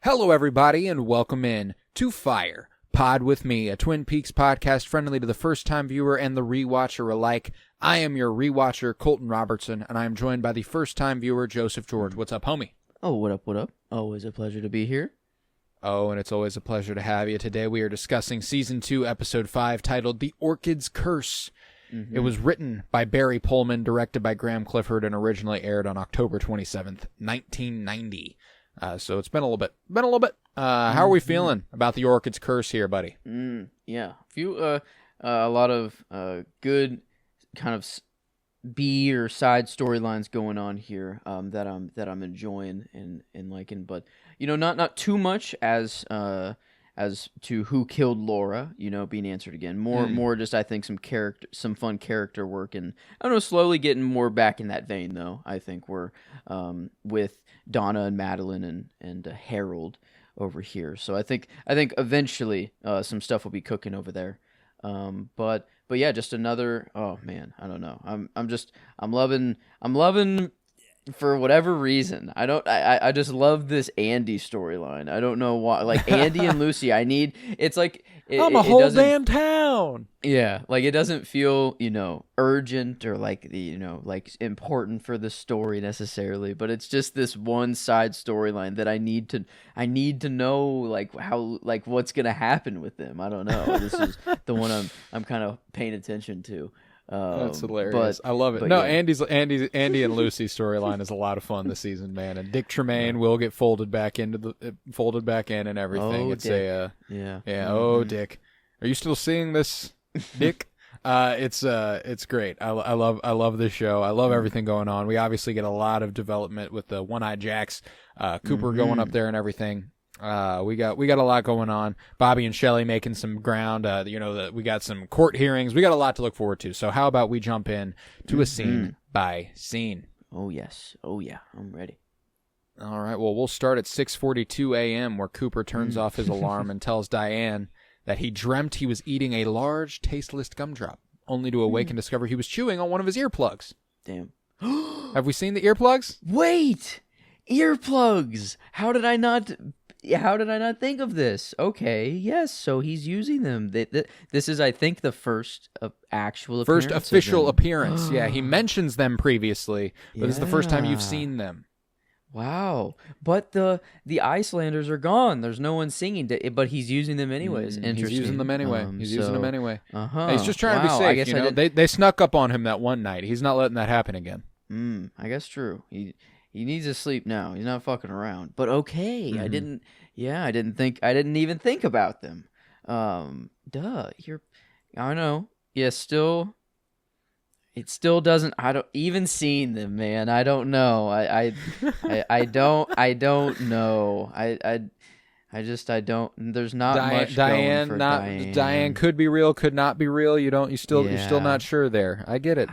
Hello, everybody, and welcome in to Fire Pod with me, a Twin Peaks podcast friendly to the first-time viewer and the rewatcher alike. I am your rewatcher, Colton Robertson, and I am joined by the first-time viewer, Joseph George. What's up, homie? Oh, what up, what up? Always a pleasure to be here. Oh, and it's always a pleasure to have you. Today we are discussing Season 2, Episode 5, titled The Orchid's Curse. It was written by Barry Pullman, directed by Graham Clifford, and originally aired on October 27th, 1990. So it's been a little bit. How are we feeling about the Orchid's Curse here, buddy? Yeah, a lot of good kind of B or side storylines going on here that I'm enjoying and liking, but not too much as to who killed Laura, being answered again. More just I think some fun character work, and I don't know, slowly getting more back in that vein though. I think we're with Donna and Madeline and Harold over here. So I think eventually some stuff will be cooking over there. But yeah, just another. Oh man, I don't know. I'm loving. For whatever reason, I just love this Andy storyline. I don't know why. Like Andy and Lucy, it's like I'm a whole damn town. Yeah, like it doesn't feel urgent or like like important for the story necessarily, but it's just this one side storyline that I need to know like how like what's gonna happen with them. I don't know. This is the one I'm kind of paying attention to. That's hilarious. I love it. No, yeah. Andy and Lucy's storyline is a lot of fun this season, man. And Dick Tremaine will get folded back in and everything. Oh, Dick, are you still seeing this, Dick? It's great. I love this show. I love everything going on. We obviously get a lot of development with the One-Eyed Jacks, Cooper going up there and everything. We got a lot going on. Bobby and Shelley making some ground. We got some court hearings. We got a lot to look forward to. So how about we jump in to a scene by scene? Oh yes. Oh yeah. I'm ready. All right. Well, we'll start at 6:42 a.m. where Cooper turns off his alarm and tells Diane that he dreamt he was eating a large, tasteless gumdrop, only to awake and discover he was chewing on one of his earplugs. Damn. Have we seen the earplugs? Wait, earplugs. How did I not think of this? Okay, yes, so he's using them. This is, I think, the first official appearance. Yeah, he mentions them previously, but this is the first time you've seen them. Wow, but the Icelanders are gone. There's no one singing, but he's using them anyways. Interesting. He's using them anyway. Using them anyway. Uh-huh. He's just trying to be safe. I guess they snuck up on him that one night. He's not letting that happen again. I guess true. He needs to sleep now. He's not fucking around. But okay, I didn't even think about them. I don't know. Yeah, it still doesn't. I don't even seen them, man. I don't know. I don't know. I don't. There's not much going for Diane. Diane could be real, could not be real. You're still not sure there. I get it.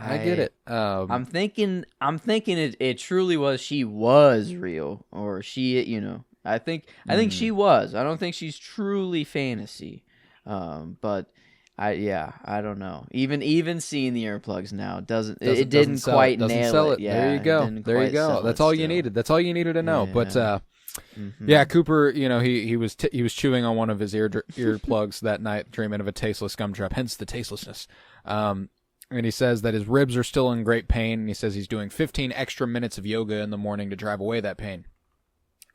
I'm thinking it truly was. She was real, or she. I think she was. I don't think she's truly fantasy. But I don't know. Even seeing the earplugs now didn't quite nail it. Yeah, there you go. That's all you needed. That's all you needed to know. Yeah. But yeah, Cooper, he was chewing on one of his earplugs that night, dreaming of a tasteless gumdrop, hence the tastelessness. And he says that his ribs are still in great pain, and he says he's doing 15 extra minutes of yoga in the morning to drive away that pain.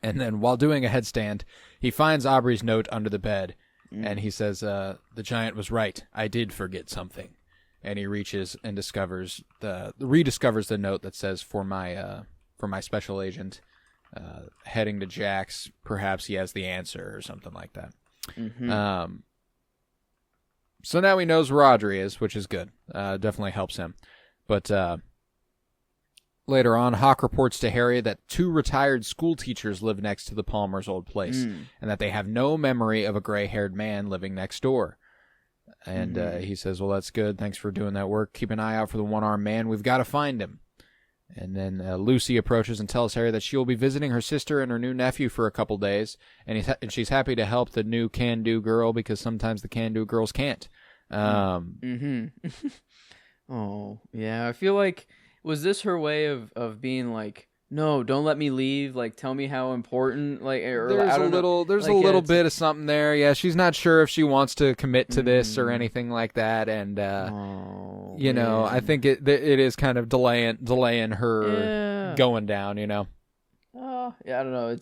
And then while doing a headstand, he finds Aubrey's note under the bed, and he says, the giant was right. I did forget something. And he reaches and rediscovers the note that says, for my special agent, heading to Jack's, perhaps he has the answer or something like that. So now he knows where Audrey is, which is good. Definitely helps him. But later on, Hawk reports to Harry that 2 retired school teachers live next to the Palmer's old place, and that they have no memory of a gray-haired man living next door. And he says, well, that's good. Thanks for doing that work. Keep an eye out for the one-armed man. We've got to find him. And then Lucy approaches and tells Harry that she will be visiting her sister and her new nephew for a couple days, and she's happy to help the new can-do girl because sometimes the can-do girls can't. Oh, yeah. I feel like, was this her way of being like no, don't let me leave. Like, tell me how important. Like, or there's I don't know. There's like, a little bit of something there. Yeah, she's not sure if she wants to commit to this or anything like that. And you know, I think it is kind of delaying her going down. You know. Yeah, I don't know.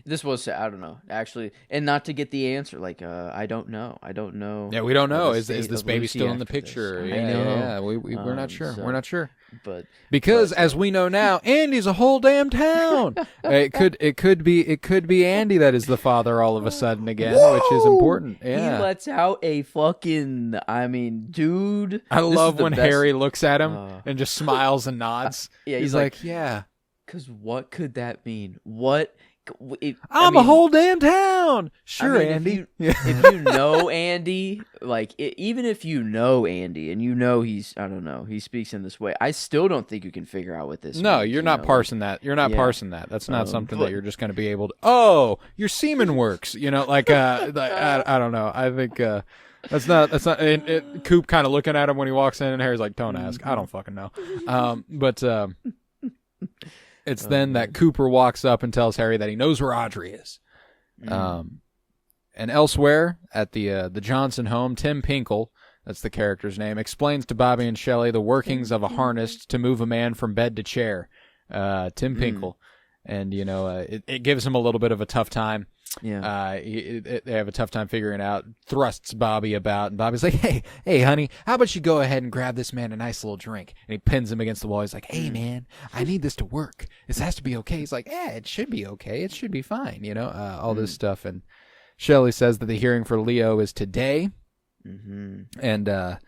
This was, I don't know, actually, and not to get the answer. Like, I don't know. Yeah, we don't know. Is this baby still in the picture? Yeah, I know. Yeah. We're not sure. We're not sure. But because as we know now, Andy's a whole damn town. It could be Andy that is the father all of a sudden again, which is important. Yeah. He lets out a fucking. I mean, dude. I love when Harry looks at him and just smiles and nods. Yeah, he's like, yeah. Because what could that mean? What? I'm a whole damn town. Sure, Andy. If you know Andy, like even if you know Andy and you know he's, I don't know, he speaks in this way, I still don't think you can figure out what this No, means, you're not parsing that. You're not parsing that. That's not something that you're just going to be able to. Oh, your semen works. You know, like I don't know. I think that's not. Coop kind of looking at him when he walks in, and Harry's like, "Don't ask. I don't fucking know." But. It's then that Cooper walks up and tells Harry that he knows where Audrey is. And elsewhere at the Johnson home, Tim Pinkle, that's the character's name, explains to Bobby and Shelley the workings of a harness to move a man from bed to chair. Tim Pinkle. And, you know, it gives him a little bit of a tough time. Yeah. They have a tough time figuring out, thrusts Bobby about, and Bobby's like, hey, honey, how about you go ahead and grab this man a nice little drink? And he pins him against the wall. He's like, hey, man, I need this to work. This has to be okay. He's like, yeah, it should be okay. It should be fine, you know, all this stuff. And Shelley says that the hearing for Leo is today. And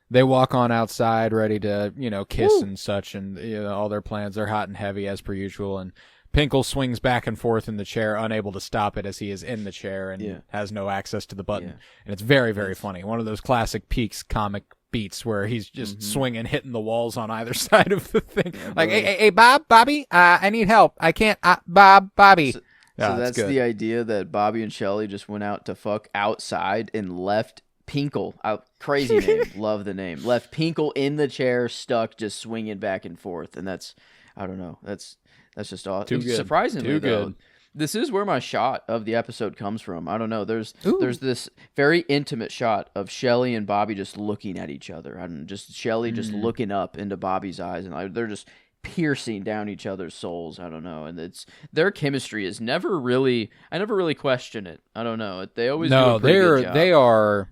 they walk on outside ready to, you know, kiss and such, and you know, all their plans are hot and heavy as per usual. And Pinkle swings back and forth in the chair, unable to stop it as he is in the chair and has no access to the button. And it's very, very funny. One of those classic Peaks comic beats where he's just swinging, hitting the walls on either side of the thing. Like, hey, Bobby, I need help. I can't, Bobby. So that's the idea that Bobby and Shelley just went out to fuck outside and left Pinkle, crazy name, love the name, left Pinkle in the chair, stuck, just swinging back and forth. And that's, I don't know, that's just awesome. Too good. Surprisingly, Too good. This is where my shot of the episode comes from. I don't know. There's this very intimate shot of Shelley and Bobby just looking at each other. And just Shelley just looking up into Bobby's eyes, and they're just piercing down each other's souls. I don't know. And it's their chemistry is never really. I never really question it. I don't know. They always do a pretty good job. They are.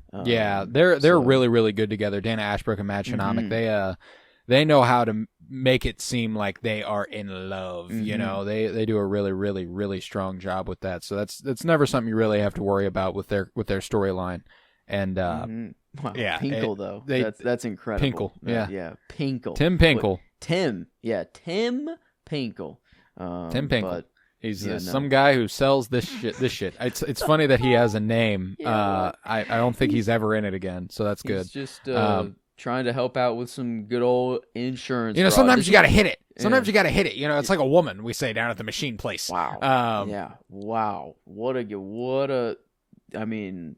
They're really, really good together. Dana Ashbrook and Matt Shinomic. They know how to make it seem like they are in love. You know, they do a really, really, really strong job with that. So that's never something you really have to worry about with their storyline. And wow, Pinkle though, that's incredible. Pinkle, Pinkle. Tim Pinkle. Tim Pinkle. Tim Pinkle. He's some guy who sells this shit. It's funny that he has a name. I don't think he's ever in it again. So that's good. He's just trying to help out with some good old insurance. You know, sometimes you got to hit it. Sometimes you got to hit it. You know, it's like a woman, we say down at the machine place. Wow. Wow. What a. I mean,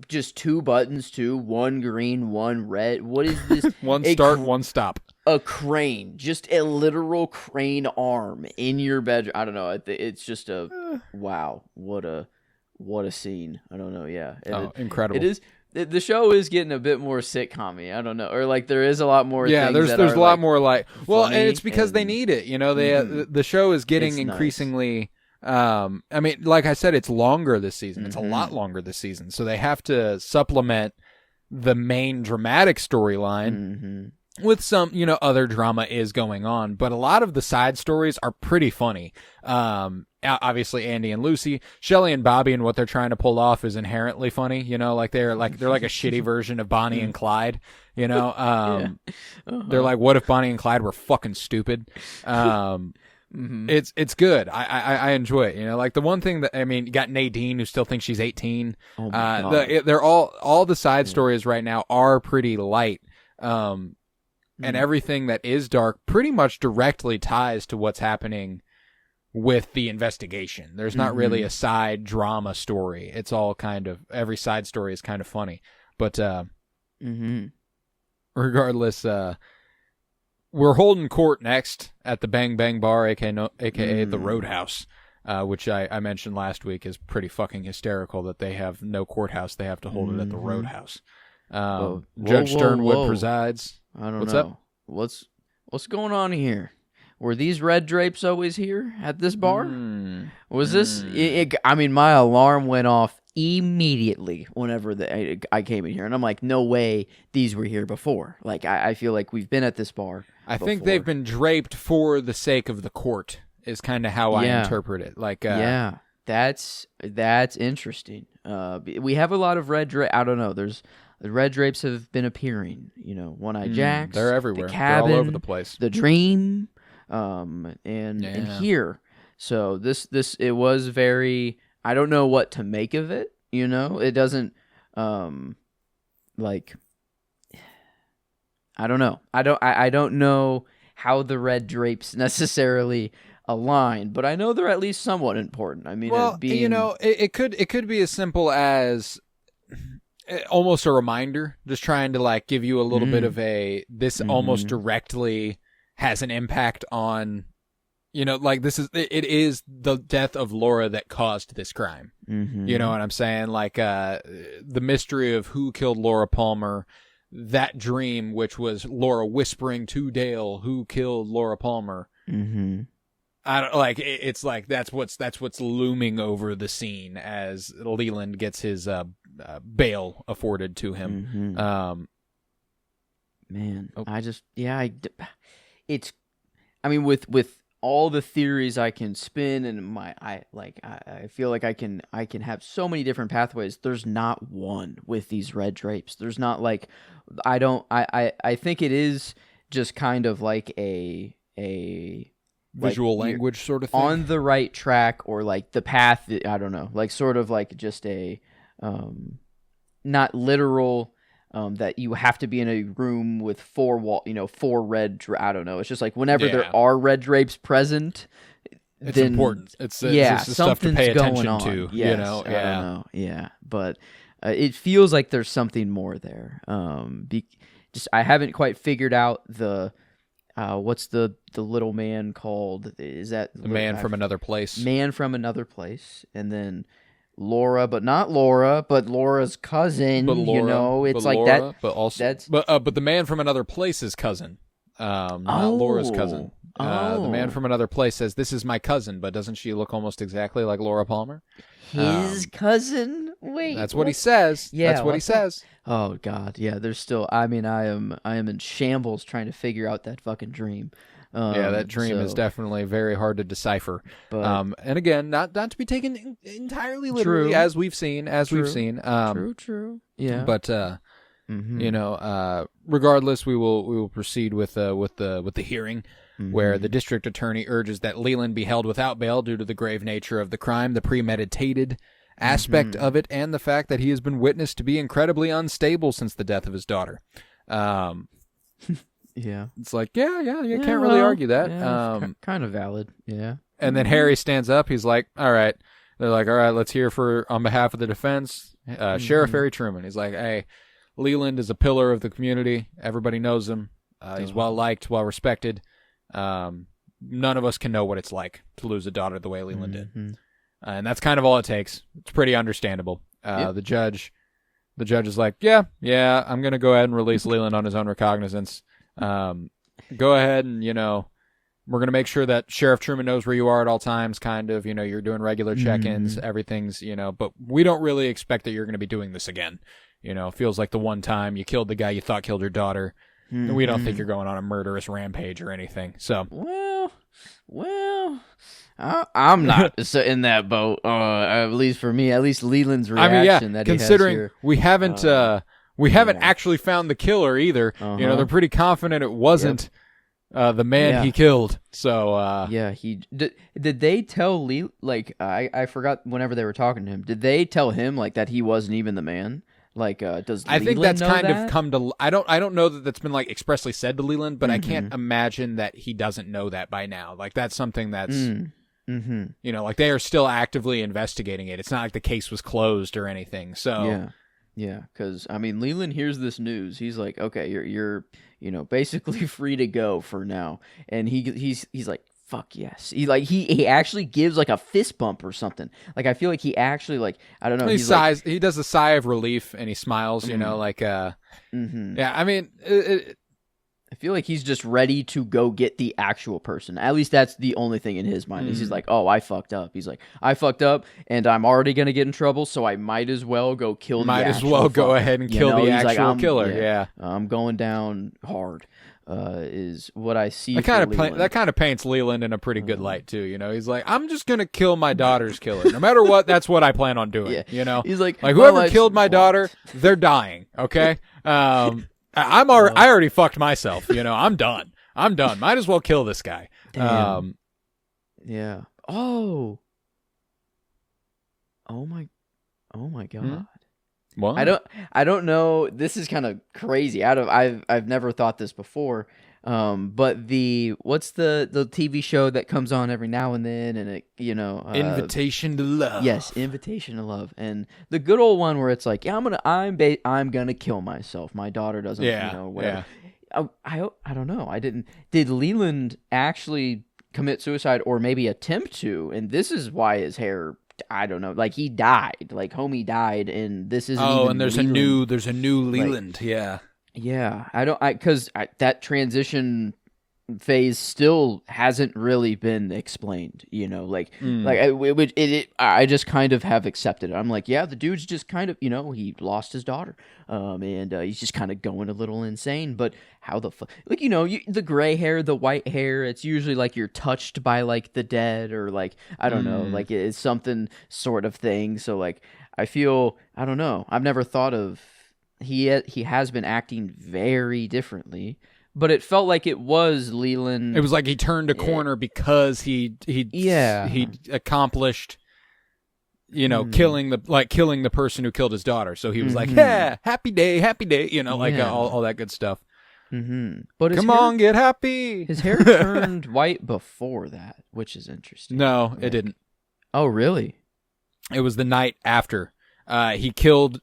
just two buttons too. One green, one red. What is this? One start, one stop. A crane, just a literal crane arm in your bedroom. I don't know. It's just a wow. What a scene. I don't know. Yeah. Incredible. It is. The show is getting a bit more sitcom-y. I don't know, or like there is a lot more. Yeah, things there's a lot more like. Well, and it's because and they need it. You know, the show is getting increasingly. I mean, like I said, it's longer this season. It's a lot longer this season, so they have to supplement the main dramatic storyline with some, you know, other drama is going on. But a lot of the side stories are pretty funny. Obviously Andy and Lucy, Shelley and Bobby, and what they're trying to pull off is inherently funny. You know, like they're like a shitty version of Bonnie and Clyde. You know, they're like, what if Bonnie and Clyde were fucking stupid? It's good. I enjoy it. You know, like the one thing that, I mean, you got Nadine who still thinks she's 18. Oh my God. They're all the side stories right now are pretty light. And everything that is dark pretty much directly ties to what's happening with the investigation. There's not really a side drama story. It's all kind of, every side story is kind of funny. But regardless, we're holding court next at the Bang Bang Bar, aka the Roadhouse, which I mentioned last week is pretty fucking hysterical that they have no courthouse. They have to hold it at the Roadhouse. Judge Sternwood presides. I don't know. What's going on here? Were these red drapes always here at this bar? Was this... I mean, my alarm went off immediately whenever I came in here. And I'm like, no way these were here before. Like, I feel like we've been at this bar I think they've been draped for the sake of the court is kind of how I interpret it. Like, yeah, that's interesting. We have a lot of red drapes. I don't know. The red drapes have been appearing. You know, One-Eyed Jacks. They're everywhere. The Cabin, they're all over the place. The Dream. And here, so this it was very. I don't know what to make of it. You know, it doesn't like. I don't know. I don't know how the red drapes necessarily align, but I know they're at least somewhat important. I mean, well, you know, it could be as simple as almost a reminder, just trying to like give you a little bit of this almost directly has an impact on, you know, like it is the death of Laura that caused this crime. You know what I'm saying? Like the mystery of who killed Laura Palmer, that dream, which was Laura whispering to Dale who killed Laura Palmer. I don't like it's like that's what's looming over the scene as Leland gets his bail afforded to him. Man, I mean, with all the theories I can spin and I feel like I can have so many different pathways. There's not one with these red drapes. There's not like, I think it is just kind of like a visual language sort of thing. On the right track or like the path, I don't know, like sort of like just a, not literal, that you have to be in a room with four red. I don't know. It's just like whenever there are red drapes present, it's then, important. It's stuff to pay attention to. Yes, you know, I don't know. Yeah, but it feels like there's something more there. I haven't quite figured out the what's the little man called? Is that the man from another place? Man from another place, and then Laura, but not Laura, but Laura's cousin. But Laura, you know, it's like Laura, that. But also, but the man from another place's cousin, not Laura's cousin. The man from another place says, "This is my cousin," but doesn't she look almost exactly like Laura Palmer? His cousin? Wait, that's what he says. Yeah, that's what he says. Oh God, yeah. There's still. I mean, I am in shambles trying to figure out that fucking dream. That dream is definitely very hard to decipher. But, and again, not to be taken entirely literally, as we've seen. True. Yeah. But you know, regardless, we will proceed with the hearing, where the district attorney urges that Leland be held without bail due to the grave nature of the crime, the premeditated aspect of it, and the fact that he has been witnessed to be incredibly unstable since the death of his daughter. Yeah. It's like, you can't really argue that. Yeah, kind of valid, yeah. And then Harry stands up. He's like, all right. They're like, all right, let's hear on behalf of the defense, Sheriff Harry Truman. He's like, hey, Leland is a pillar of the community. Everybody knows him. He's well-liked, well-respected. None of us can know what it's like to lose a daughter the way Leland did. And that's kind of all it takes. It's pretty understandable. The judge is like, yeah, I'm going to go ahead and release Leland on his own recognizance. Go ahead and, you know, we're going to make sure that Sheriff Truman knows where you are at all times, kind of, you know, you're doing regular check-ins, everything's, you know, but we don't really expect that you're going to be doing this again. You know, it feels like the one time you killed the guy you thought killed your daughter, and we don't think you're going on a murderous rampage or anything, so. Well, I'm not in that boat, at least for me, at least Leland's reaction that considering he has here. We haven't actually found the killer either. You know, they're pretty confident it wasn't the man he killed. So he did they tell Lee, like, I forgot whenever they were talking to him. Did they tell him like that he wasn't even the man? Like, does I Leland think that's know kind that? of come to. I don't know that that's been like expressly said to Leland, but I can't imagine that he doesn't know that by now. Like, that's something that's you know, like they are still actively investigating it. It's not like the case was closed or anything. So Yeah, because I mean, Leland hears this news. He's like, okay, you're basically free to go for now. And he's like, fuck yes. He actually gives like a fist bump or something. Like I feel like he actually like I don't know. He sighs. He does a sigh of relief and he smiles. Like yeah. I mean. I feel like he's just ready to go get the actual person. At least that's the only thing in his mind. He's like, oh, I fucked up. He's like, I fucked up, and I'm already going to get in trouble, so I might as well go kill the actual Might as well go ahead and kill the actual killer. Yeah. I'm going down hard, is what I see. That kind of paints Leland in a pretty good light, too. He's like, I'm just going to kill my daughter's killer. No matter what, that's what I plan on doing. Yeah. He's like whoever killed my daughter, they're dying, okay? I already fucked myself. I'm done. Might as well kill this guy. Damn. Yeah. Oh my God. What? I don't know. This is kind of crazy. I've never thought this before. But what's the TV show that comes on every now and then, and it Invitation to Love. Yes, Invitation to Love, and the good old one where it's like, yeah, I'm gonna kill myself. My daughter doesn't, whatever. Yeah. I don't know. Did Leland actually commit suicide or maybe attempt to? And this is why his hair. I don't know. Like he died. Like homie died, and this isn't. Oh, even and there's Leland. a new Leland. Yeah. Yeah, because that transition phase still hasn't really been explained, I just kind of have accepted it. I'm like, yeah, the dude's just kind of, he lost his daughter, and he's just kind of going a little insane, but how the fuck, like, the gray hair, the white hair, it's usually like you're touched by like the dead or like, I don't know, like it's something sort of thing, so like, I feel, I don't know, I've never thought of, he has been acting very differently, but it felt like it was Leland. It was like he turned a corner because he accomplished, killing the person who killed his daughter. So he was like, yeah, happy day, all that good stuff. Mm-hmm. But come on, get happy. His hair turned white before that, which is interesting. No, it didn't. Oh, really? It was the night after. He killed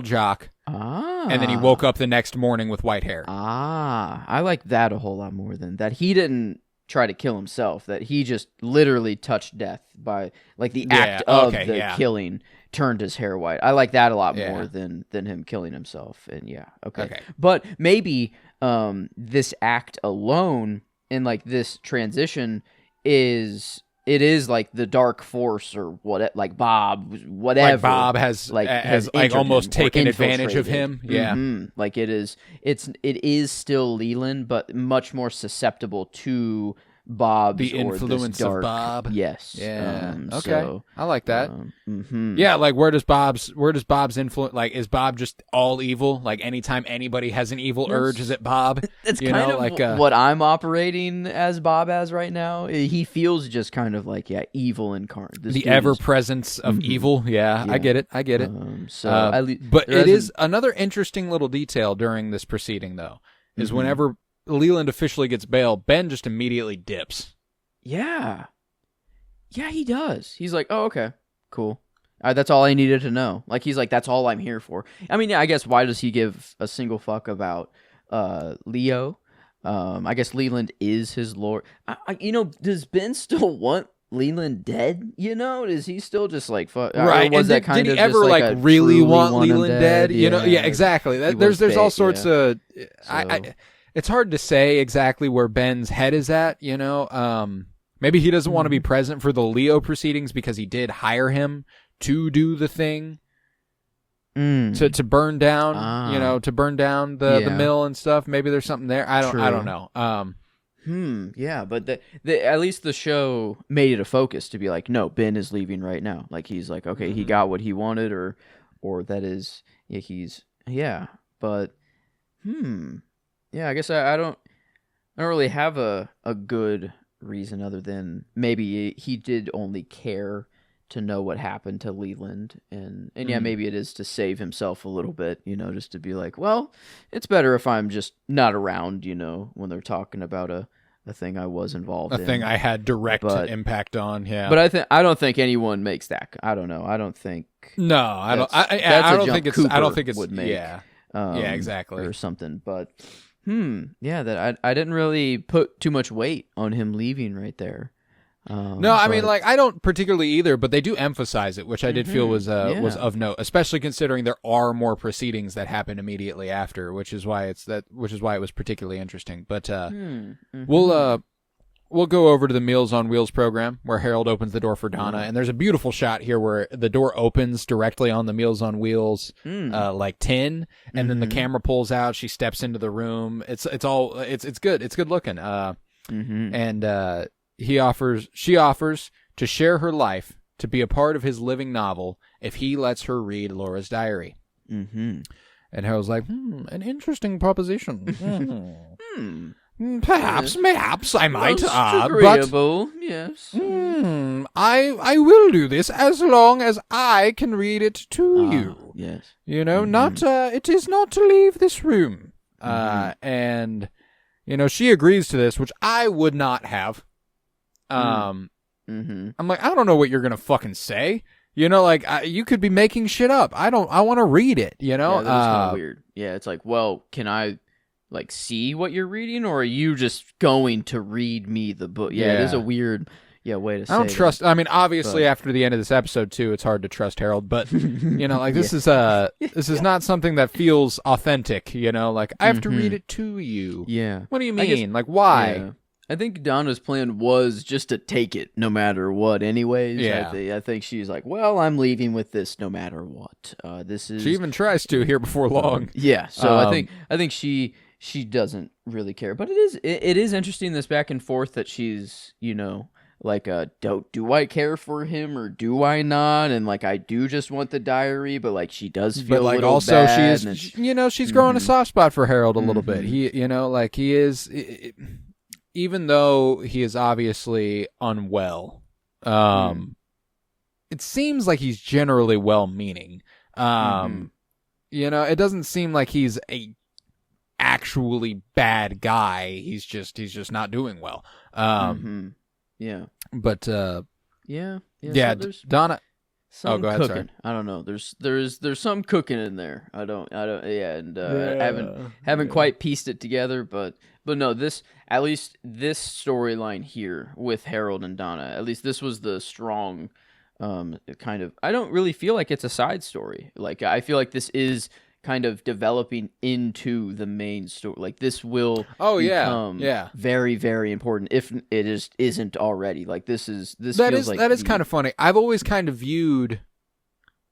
Jock. And then he woke up the next morning with white hair. I like that a whole lot more than that. He didn't try to kill himself. That he just literally touched death by like the act of killing turned his hair white. I like that a lot more than him killing himself. And okay. But maybe this act alone and like this transition is. It is like the dark force or what, like Bob, whatever. Like Bob has almost taken advantage of him. Yeah, like it is still Leland, but much more susceptible to Bob's the influence of Bob. Yes. Yeah. Okay. So, I like that. Yeah. Like where does Bob's influence? Like is Bob just all evil? Like anytime anybody has an evil urge, is it Bob? That's kind of what I'm operating as Bob as right now. He feels just kind of like evil incarnate. The ever presence of evil. Yeah, I get it. But it is another interesting little detail during this proceeding though, is whenever Leland officially gets bail, Ben just immediately dips. Yeah, he does. He's like, oh, okay, cool. That's all I needed to know. Like, he's like, that's all I'm here for. I mean, I guess why does he give a single fuck about Leo? I guess Leland is his lord. Does Ben still want Leland dead? Is he still just like fuck? Right? Was did he ever like really want Leland dead? Yeah, exactly. There's all sorts of. It's hard to say exactly where Ben's head is at, Maybe he doesn't want to be present for the Leo proceedings because he did hire him to do the thing. To burn down, to burn down the mill and stuff. Maybe there's something there. I don't know. Yeah, but at least the show made it a focus to be like, no, Ben is leaving right now. Like he's like, okay, he got what he wanted, or that is, but yeah, I guess I don't really have a good reason other than maybe he did only care to know what happened to Leland, and maybe it is to save himself a little bit, just to be like, well, it's better if I'm just not around, when they're talking about thing I was involved in. A thing I had direct impact on, yeah. But I don't think anyone makes that. I don't know. I don't think. No, I don't. I don't think it's. I don't think it's. Would make, yeah. Yeah, exactly. Or something, but yeah, that I didn't really put too much weight on him leaving right there. No, I mean, like, I don't particularly either, but they do emphasize it, which I did feel was of note, especially considering there are more proceedings that happen immediately after, which is why it was particularly interesting. But we'll go over to the Meals on Wheels program where Harold opens the door for Donna, and there's a beautiful shot here where the door opens directly on the Meals on Wheels like tin, and then the camera pulls out. She steps into the room. It's good. It's good looking. And she offers to share her life, to be a part of his living novel if he lets her read Laura's diary. And Harold's like, an interesting proposition. Perhaps I might. Agreeable, but yes. I will do this as long as I can read it to you. Yes. You know, not it is not to leave this room. And you know, she agrees to this, which I would not have. I'm like, I don't know what you're gonna fucking say. You know, like you could be making shit up. I want to read it. You know, yeah, that's kind of weird. Yeah, it's like, well, can I like see what you're reading, or are you just going to read me the book? Yeah, it is a weird way to say. I don't trust. That. I mean, obviously, after the end of this episode too, it's hard to trust Harold. But you know, like this is not something that feels authentic. You know, like I have to read it to you. Yeah. What do you mean? Like why? Yeah. I think Donna's plan was just to take it no matter what anyways. Yeah. I think she's like, well, I'm leaving with this no matter what. She even tries to here before long. Yeah. So I think she doesn't really care. But it is interesting, this back and forth that she's, you know, like, do I care for him or do I not? And like, I do just want the diary, but like, she does feel like also bad, she's growing a soft spot for Harold a little bit. He, you know, like he is. Even though he is obviously unwell, it seems like he's generally well-meaning. You know, it doesn't seem like he's a actually bad guy. He's just not doing well. Yeah. But yeah. So Donna. Go ahead. Cooking. Sorry. I don't know. There's some cooking in there. I don't. Yeah, and I haven't quite pieced it together, but no. At least this storyline here with Harold and Donna. At least this was the strong, kind of. I don't really feel like it's a side story. Like I feel like this is kind of developing into the main story. Like this will become very, very important if it isn't already. Like that is kind of funny. I've always kind of viewed.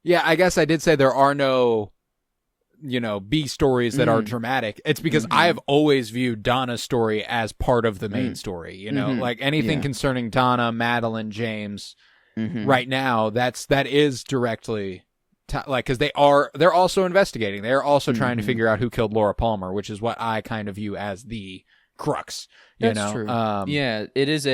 Yeah, I guess I did say there are no, you know, B stories that are dramatic. It's because I have always viewed Donna's story as part of the main story. You know, like anything concerning Donna, Madeline, James. Right now, that is directly. Like, because they're also investigating. They're also trying to figure out who killed Laura Palmer, which is what I kind of view as the crux. That's true. Yeah, it is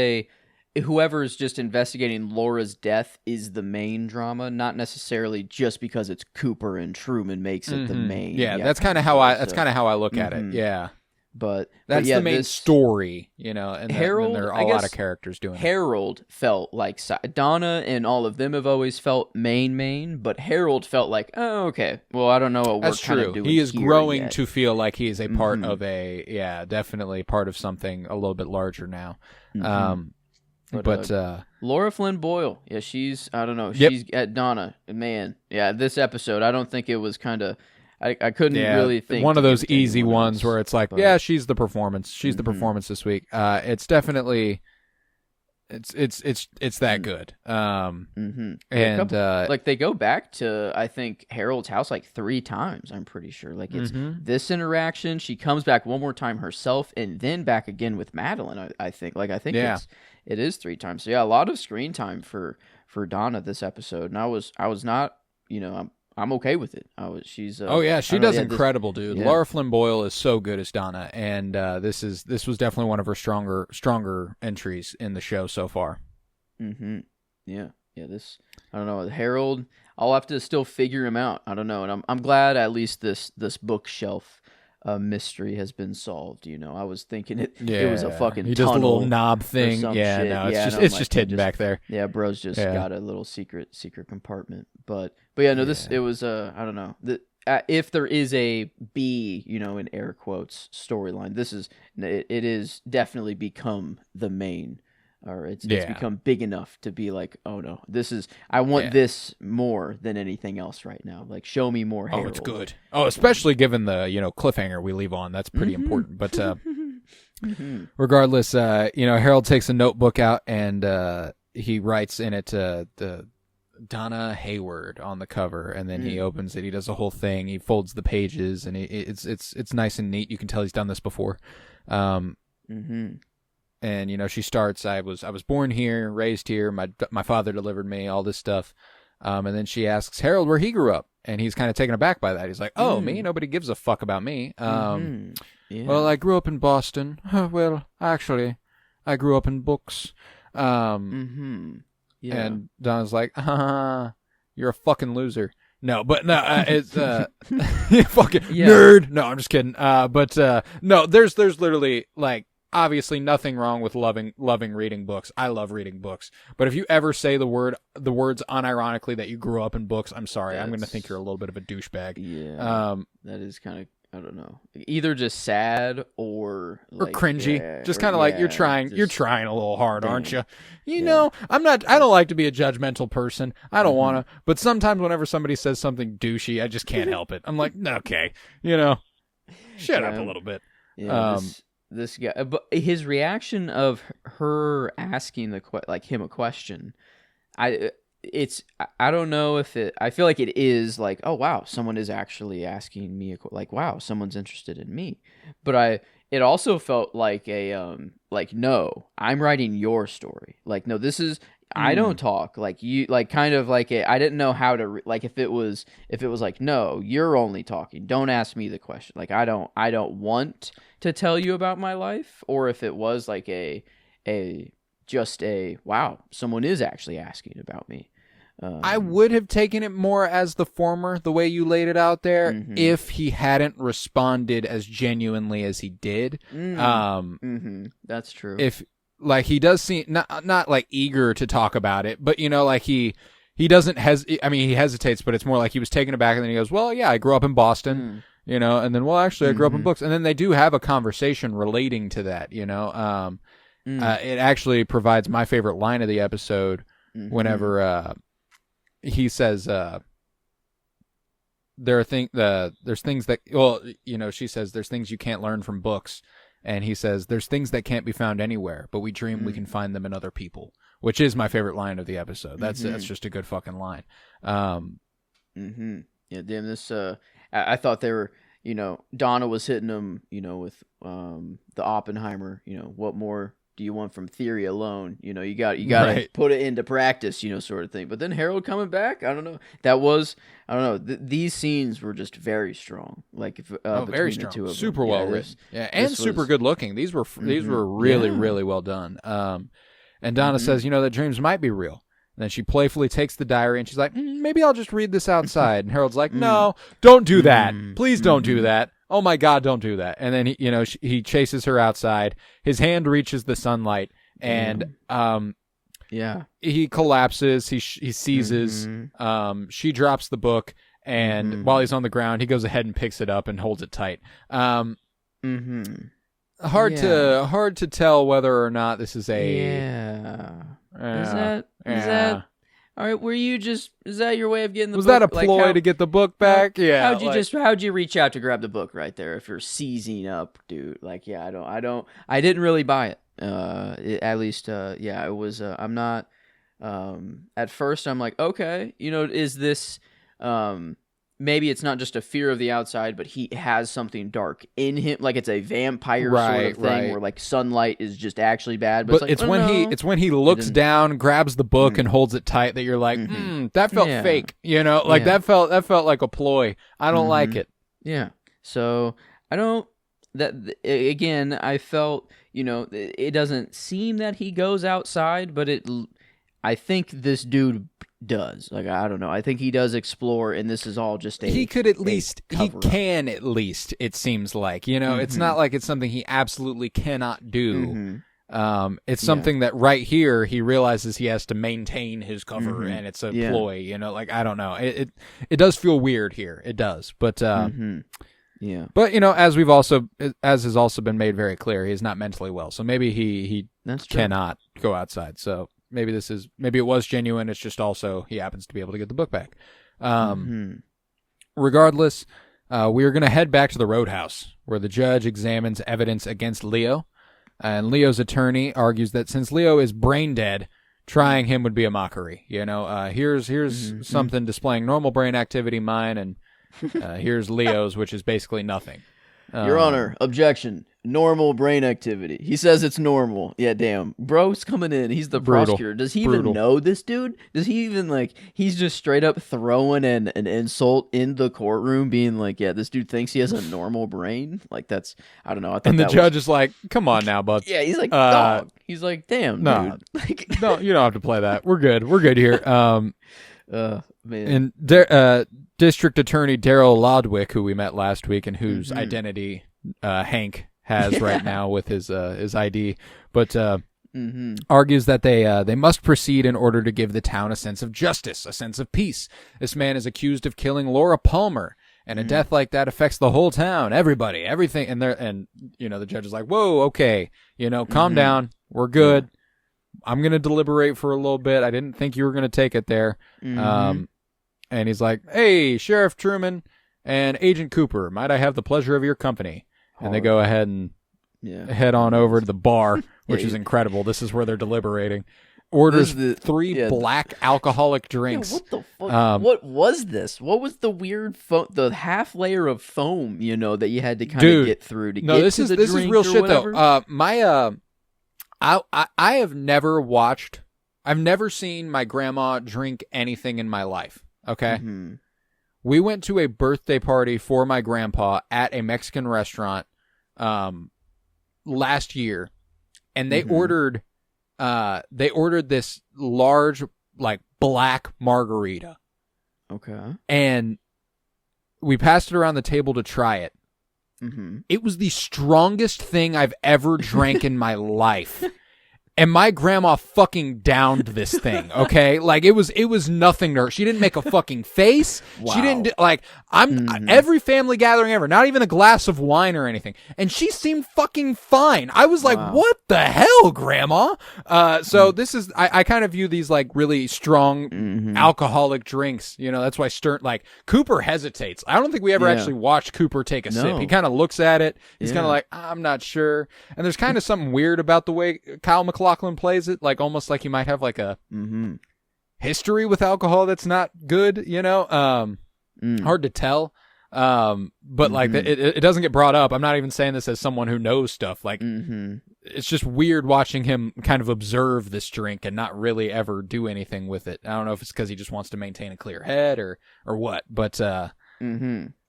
whoever is just investigating Laura's death is the main drama, not necessarily just because it's Cooper and Truman makes it the main. Yeah, that's kind of how I look at it. Yeah. But that's the main story, you know, and Harold, there are a lot of characters doing it. Harold felt like Donna and all of them have always felt main, but Harold felt like, oh, okay, well, I don't know what we're kind of doing. He is growing to feel like he is a part of definitely part of something a little bit larger now. But Laura Flynn Boyle, yeah, she's, I don't know, she's at Donna, man, yeah, this episode, I don't think it was kind of. I couldn't really think. One of those easy ones where it's like, she's the performance. She's the performance this week. It's definitely, it's that good. And like they go back to, I think, Harold's house like 3 times. I'm pretty sure. Like it's this interaction. She comes back one more time herself, and then back again with Madeline. I think. It is 3 times. So yeah, a lot of screen time for Donna this episode, and I was not, you know, I'm okay with it. She's she does incredible, dude. Yeah. Laura Flynn Boyle is so good as Donna, and this was definitely one of her stronger entries in the show so far. Yeah. This, I don't know, Harold. I'll have to still figure him out. I don't know, and I'm glad at least this bookshelf mystery has been solved. I was thinking it was a fucking he does a tunnel little knob thing. Yeah, shit. no, it's just hidden back there. Yeah, bro's just got a little secret compartment. But yeah, no, it was I don't know. If there is a B, in air quotes storyline, it is definitely become the main. Or it's become big enough to be like, oh no, I want this more than anything else right now. Like, show me more Harold. Oh, it's good. Oh, especially given the, cliffhanger we leave on. That's pretty important. But regardless, Harold takes a notebook out and he writes in it the Donna Hayward on the cover, and then he opens it. He does the whole thing. He folds the pages, and it's nice and neat. You can tell he's done this before. And she starts, I was born here, raised here, my father delivered me, all this stuff. And then she asks Harold where he grew up, and he's kind of taken aback by that. He's like, "Oh, me? Nobody gives a fuck about me." Well, I grew up in Boston. Well, actually, I grew up in books. And Donna's like, "You're a fucking loser." No, but no, it's fucking nerd. No, I'm just kidding. No, there's literally like, obviously nothing wrong with loving reading books. I love reading books. But if you ever say the words unironically that you grew up in books, I'm sorry. I'm going to think you're a little bit of a douchebag. Yeah. That is kind of, I don't know. Either just sad or cringy. Just kind of like you're trying a little hard, aren't you? I don't like to be a judgmental person. I don't want to. But sometimes whenever somebody says something douchey, I just can't help it. I'm like, okay, shut up a little bit. Yeah. This guy, but his reaction of her asking him a question, I don't know if I feel like it is like, oh wow, someone is actually asking me wow, someone's interested in me, but it also felt like no, I'm writing your story, no, this is. I don't talk like you, kind of like I didn't know how to if it was like, no, you're only talking, don't ask me the question, I don't want to tell you about my life, or if it was like wow, someone is actually asking about me. I would have taken it more as the former, the way you laid it out there, if he hadn't responded as genuinely as he did. That's true. If he does seem not like eager to talk about it, but he doesn't he hesitates, but it's more like he was taken aback, and then he goes, well, yeah, I grew up in Boston, and then, well, actually I grew up in books, and then they do have a conversation relating to that. It actually provides my favorite line of the episode whenever he says there's things that, she says there's things you can't learn from books. And he says, there's things that can't be found anywhere, but we dream we can find them in other people, which is my favorite line of the episode. That's just a good fucking line. Yeah, damn, this, I thought they were, Donna was hitting him, with the Oppenheimer, what more do you want from theory alone? You got to put it into practice, sort of thing. But then Harold coming back, I don't know. These scenes were just very strong. Very strong. The two of them. Super well written. And super good looking. These were really, really well done. And Donna says, that dreams might be real. And then she playfully takes the diary and she's like, maybe I'll just read this outside. And Harold's like, no, don't do that. Please don't do that. Oh my God, don't do that. And then he chases her outside. His hand reaches the sunlight, and he collapses. He seizes. She drops the book, and while he's on the ground, he goes ahead and picks it up and holds it tight. Hard to tell whether or not this is a Is that all right? Is that your way of getting the book? Was that a ploy to get the book back? How'd you reach out to grab the book right there if you're seizing up, dude? I didn't really buy it. At least, it was, I'm not, at first I'm like, okay, is this, maybe it's not just a fear of the outside, but he has something dark in him, like it's a vampire sort of thing, where sunlight is just actually bad. But it's when he looks down, grabs the book, and holds it tight that you're like, that felt fake. That felt like a ploy. I don't like it. Yeah. So I don't. That again, I felt it doesn't seem that he goes outside, but I think this dude does. Like, I don't know. I think he does explore, and this is all just he can at least, it seems like, it's not like it's something he absolutely cannot do. It's something that right here he realizes he has to maintain his cover, and it's a ploy, like, I don't know. It does feel weird here. It does. But, yeah. But, as has also been made very clear, he's not mentally well. So maybe he cannot go outside. So maybe it was genuine. It's just also he happens to be able to get the book back. Regardless, we are going to head back to the roadhouse where the judge examines evidence against Leo. And Leo's attorney argues that since Leo is brain dead, trying him would be a mockery. Here's something displaying normal brain activity, mine, and here's Leo's, which is basically nothing. Your Honor, objection. Normal brain activity. He says it's normal. Yeah, damn. Bro's coming in. He's the prosecutor. Does he even know this dude? Does he even, he's just straight up throwing an insult in the courtroom, being like, yeah, this dude thinks he has a normal brain? Like, that's, I don't know. And the judge is like, come on now, bud. Yeah, he's like, dog. He's like, damn, dude. No, you don't have to play that. We're good. We're good here. Man. And District Attorney Daryl Lodwick, who we met last week and whose identity Hank has right now with his ID, but argues that they must proceed in order to give the town a sense of justice, a sense of peace. This man is accused of killing Laura Palmer, and a death like that affects the whole town, everybody, everything. And the judge is like, whoa, okay, calm down, we're good. I'm gonna deliberate for a little bit. I didn't think you were gonna take it there. And he's like, hey, Sheriff Truman and Agent Cooper, might I have the pleasure of your company? And they go ahead and head on over to the bar, which is incredible. This is where they're deliberating. Orders three black alcoholic drinks. What the fuck? What was this? What was the weird the half layer of foam, that you had to kind of get through to get to the drink? This is real shit, though. I have never seen my grandma drink anything in my life. Okay. We went to a birthday party for my grandpa at a Mexican restaurant last year, and they ordered this large black margarita. Okay. And we passed it around the table to try it. It was the strongest thing I've ever drank in my life. And my grandma fucking downed this thing, okay? It was nothing to her. She didn't make a fucking face. Wow. She didn't, every family gathering ever, not even a glass of wine or anything. And she seemed fucking fine. I was like, what the hell, Grandma? So this is, I kind of view these really strong alcoholic drinks. That's why Cooper hesitates. I don't think we ever actually watched Cooper take a sip. He kind of looks at it. He's kind of like, I'm not sure. And there's kind of something weird about the way Kyle MacLachlan plays it, almost like he might have a history with alcohol that's not good, hard to tell. But it doesn't get brought up. I'm not even saying this as someone who knows stuff. It's just weird watching him kind of observe this drink and not really ever do anything with it. I don't know if it's because he just wants to maintain a clear head or what, but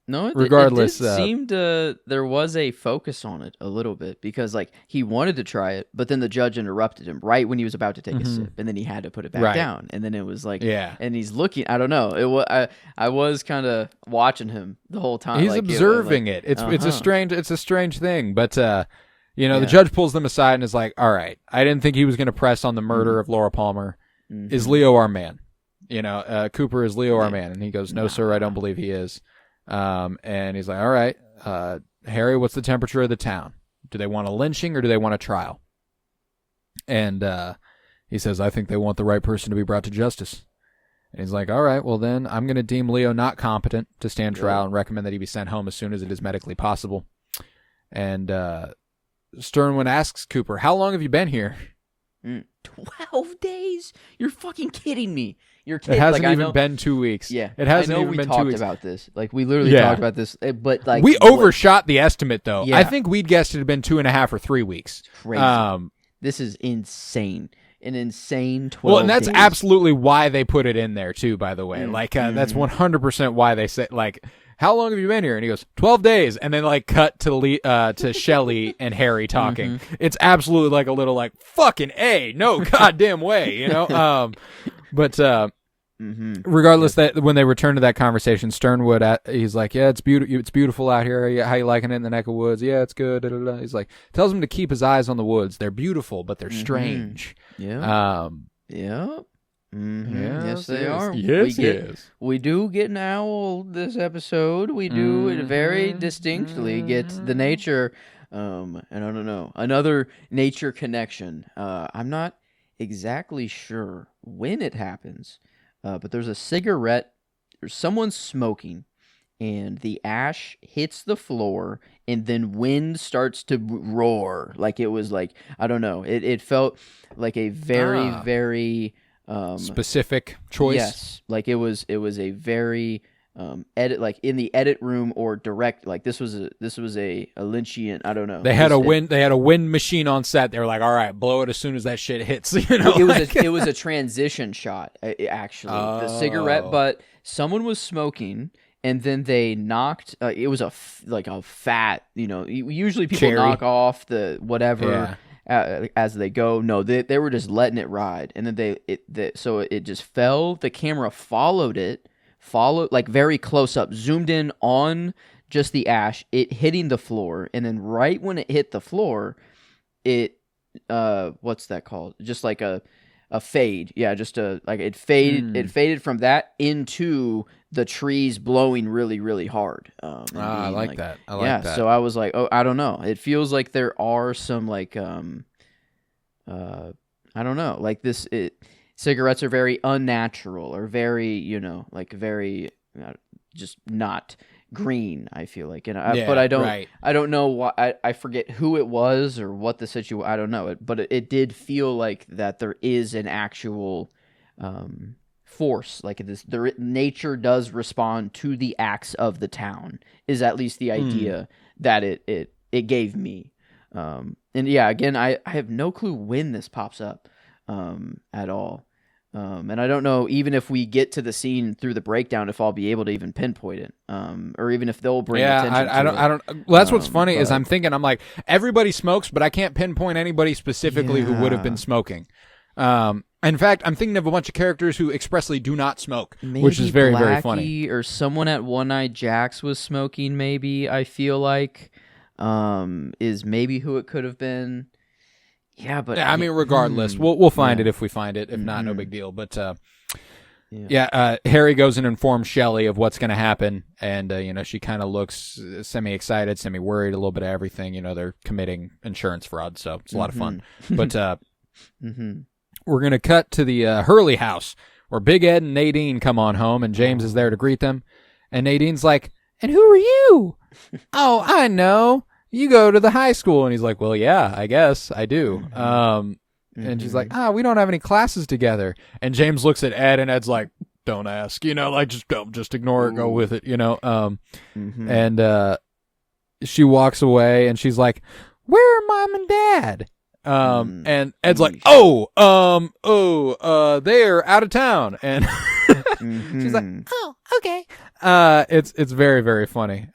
no, regardless, it seemed there was a focus on it a little bit because he wanted to try it, but then the judge interrupted him right when he was about to take a sip, and then he had to put it back down, and then it was and he's looking. I don't know. I was kind of watching him the whole time. He's observing it. It's a strange thing, but the judge pulls them aside and is like, "All right, I didn't think he was going to press on the murder of Laura Palmer. Is Leo our man? Cooper, is Leo our man?" And he goes, "No, sir, I don't believe he is." And he's like, all right, Harry, what's the temperature of the town? Do they want a lynching or do they want a trial? And he says, I think they want the right person to be brought to justice. And he's like, all right, well then I'm going to deem Leo not competent to stand trial and recommend that he be sent home as soon as it is medically possible. And Sternwyn asks Cooper, how long have you been here? 12 days? You're fucking kidding me. You're kidding. It hasn't even been 2 weeks. Yeah. It hasn't even been 2 weeks. We talked about this. We literally talked about this. But we overshot the estimate, though. Yeah. I think we'd guessed it had been 2.5 or 3 weeks. It's crazy. This is insane. An insane 12 Well, and that's days. absolutely why they put it in there, too, by the way. That's 100% why they said, how long have you been here? And he goes, 12 days. And then, cut to Shelley and Harry talking. It's absolutely a little fucking A. No goddamn way, But regardless, that when they return to that conversation, Sternwood, he's like, yeah, it's beautiful out here. How you liking it in the neck of woods? Yeah, it's good. Da, da, da. He's like, tells him to keep his eyes on the woods. They're beautiful, but they're strange. Yeah. Yes, Yes, they are. Yes, we do get an owl this episode. We do very distinctly get the nature, and I don't know, another nature connection. I'm not exactly sure when it happens, but there's a cigarette, or someone's smoking, and the ash hits the floor, and then wind starts to roar. Like it was like, I don't know. It felt like a very, very specific choice. Yes, like it was a very edit, like in the edit room or direct. Like this was a Lynchian. I don't know. They had a wind machine on set. They were like, all right, blow it as soon as that shit hits. You know, it was a transition shot. Actually, the cigarette butt. Someone was smoking. And then they knocked. It was a fat. You know, usually people knock off the whatever as they go. No, they were just letting it ride, and then so it just fell. The camera followed like very close up, zoomed in on just the ash, it hitting the floor, and then right when it hit the floor, it what's that called? Just like a fade. Yeah, just it faded. It faded from that into the trees blowing really, really hard. I like that. I like that. So I was like, oh, I don't know. It feels like there are some like, I don't know, like this. Cigarettes are very unnatural or very, you know, like very just not green. I feel like, and but I don't know why. I forget who it was or what the situation. I don't know it, but it did feel like that there is an actual force, like this. Nature does respond to the acts of the town. Is at least the idea that it gave me. And yeah, again, I have no clue when this pops up at all. And I don't know, even if we get to the scene through the breakdown, if I'll be able to even pinpoint it, or even if they'll bring attention to it. I don't. Well, that's what's funny is I'm like, everybody smokes, but I can't pinpoint anybody specifically who would have been smoking. In fact, I'm thinking of a bunch of characters who expressly do not smoke, which is very, very funny. Or someone at One Eye Jacks was smoking, maybe, I feel like, is maybe who it could have been. Yeah, but I mean, regardless, we'll find it if we find it. If not, no big deal. But Harry goes and informs Shelley of what's going to happen, and you know, she kind of looks semi-excited, semi-worried, a little bit of everything. You know, they're committing insurance fraud, so it's a lot of fun. But we're going to cut to the Hurley house, where Big Ed and Nadine come on home, and James is there to greet them. And Nadine's like, "And who are you?" "Oh, I know. You go to the high school." And he's like, "Well, yeah, I guess I do." And she's like, "We don't have any classes together." And James looks at Ed, and Ed's like, "Don't ask, you know, like just ignore it, go with it, you know." And she walks away, and she's like, "Where are Mom and Dad?" And Ed's like, they're out of town. And she's like, "Oh, okay." It's very, very funny.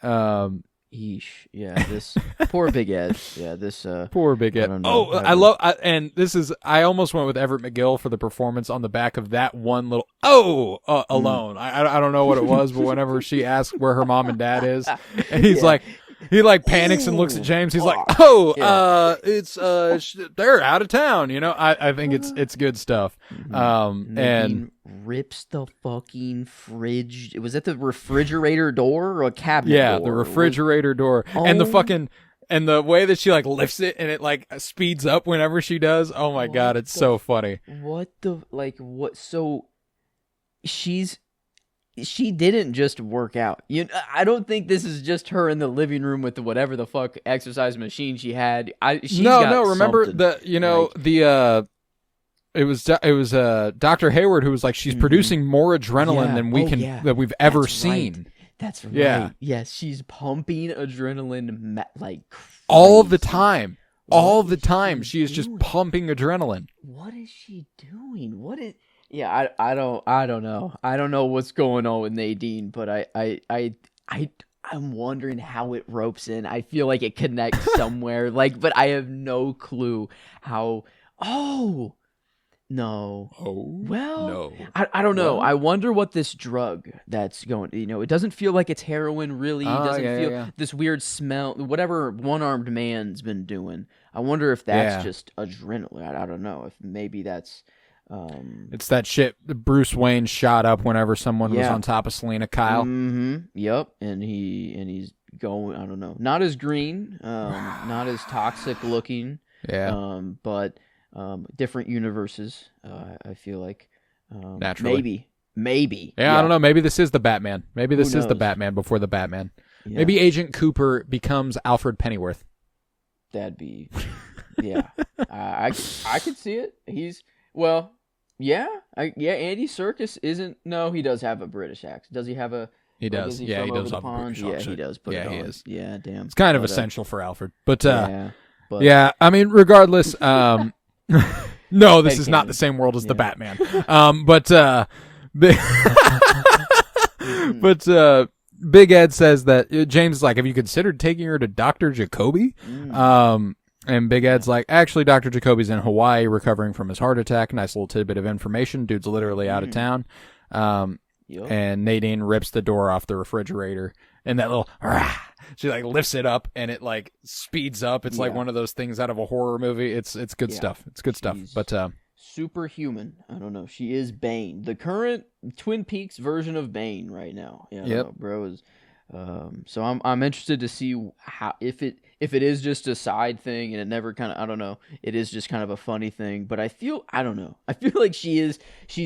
Yeesh. Yeah, this poor Big Ed. Yeah, this poor Big Ed. I almost went with Everett McGill for the performance on the back of that one little alone. I don't know what it was, but whenever she asks where her mom and dad is, and he's like, he like panics and looks at James. He's like, it's they're out of town. You know, I think it's good stuff. And rips the fucking fridge. Was it the refrigerator door or a cabinet? Yeah, door? The refrigerator door, and the fucking. And the way that she like lifts it and it like speeds up whenever she does. Oh my God, it's so funny. So she didn't just work out. I don't think this is just her in the living room with whatever the fuck exercise machine she had. Remember it was Dr. Hayward who was like, she's producing more adrenaline than we've ever seen. Right. That's right. Yeah. Yes, she's pumping adrenaline like crazy. All the time. All the time. She is just pumping adrenaline. What is she doing? Yeah, I don't know. I don't know what's going on with Nadine, but I'm wondering how it ropes in. I feel like it connects somewhere, but I have no clue how. Oh, No. Oh, well, no. I don't know. Well? I wonder what this drug that's going. It doesn't feel like it's heroin. Really, it doesn't feel this weird smell. Whatever one-armed man's been doing. I wonder if that's just adrenaline. I don't know. If maybe that's. It's that shit Bruce Wayne shot up whenever someone was on top of Selena Kyle. Mm-hmm. Yep. And he's going. I don't know. Not as green. Not as toxic looking. Yeah. But. Different universes. I feel like naturally, maybe. Yeah, I don't know. Maybe this is the Batman. Maybe this is the Batman before the Batman. Yeah. Maybe Agent Cooper becomes Alfred Pennyworth. That'd be, yeah. I could see it. He's Andy Serkis isn't. No, he does have a British accent. Does he have a? He does. He does have a British accent. Yeah, he does. Put it on. He is. Yeah, damn. It's kind of essential for Alfred, but yeah. I mean, regardless. No, this is not the same world as the Batman. Big Ed says that James is like, have you considered taking her to Dr. Jacoby? And Big Ed's like, actually, Dr. Jacoby's in Hawaii recovering from his heart attack. Nice little tidbit of information. Dude's literally out of town. And Nadine rips the door off the refrigerator, and that little she like lifts it up, and it like speeds up. It's like one of those things out of a horror movie. It's good stuff. It's good stuff. But superhuman. I don't know. She is Bane, the current Twin Peaks version of Bane right now. Yeah, bro is. So I'm interested to see how if it is just a side thing and it never kind of, I don't know, it is just kind of a funny thing. But I feel like she's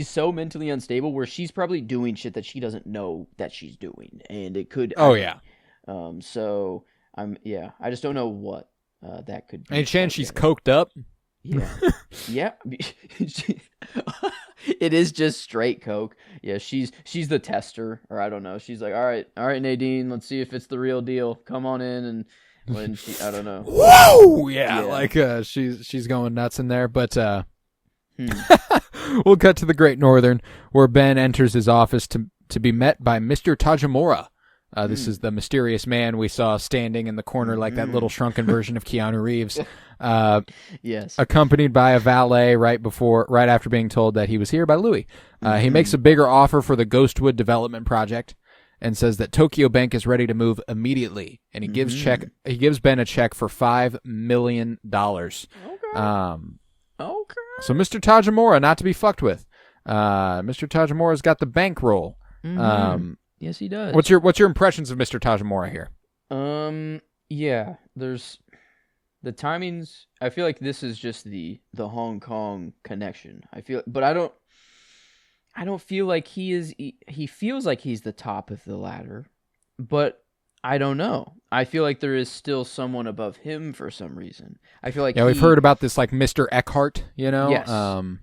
so mentally unstable where she's probably doing shit that she doesn't know that she's doing, and it could. So I just don't know what that could be. Any chance she's coked up? Yeah. It is just straight coke. Yeah, she's the tester, or I don't know. She's like, all right, Nadine, let's see if it's the real deal. Come on in, and when she, I don't know. Whoa, yeah. Like she's going nuts in there. But we'll cut to the Great Northern, where Ben enters his office to be met by Mr. Tajimura. This is the mysterious man we saw standing in the corner like that little shrunken version of Keanu Reeves. Yes. Accompanied by a valet right after being told that he was here by Louis. He makes a bigger offer for the Ghostwood development project and says that Tokyo Bank is ready to move immediately. And he gives Ben a check for $5 million. Okay. So Mr. Tajimura, not to be fucked with. Mr. Tajimura's got the bankroll. Yes, he does. What's your impressions of Mr. Tajimura here? Yeah, there's the timings. I feel like this is just the Hong Kong connection. But I don't feel like he is. He feels like he's the top of the ladder, but I don't know. I feel like there is still someone above him for some reason. I feel like we've heard about this like Mr. Eckhart. Yes.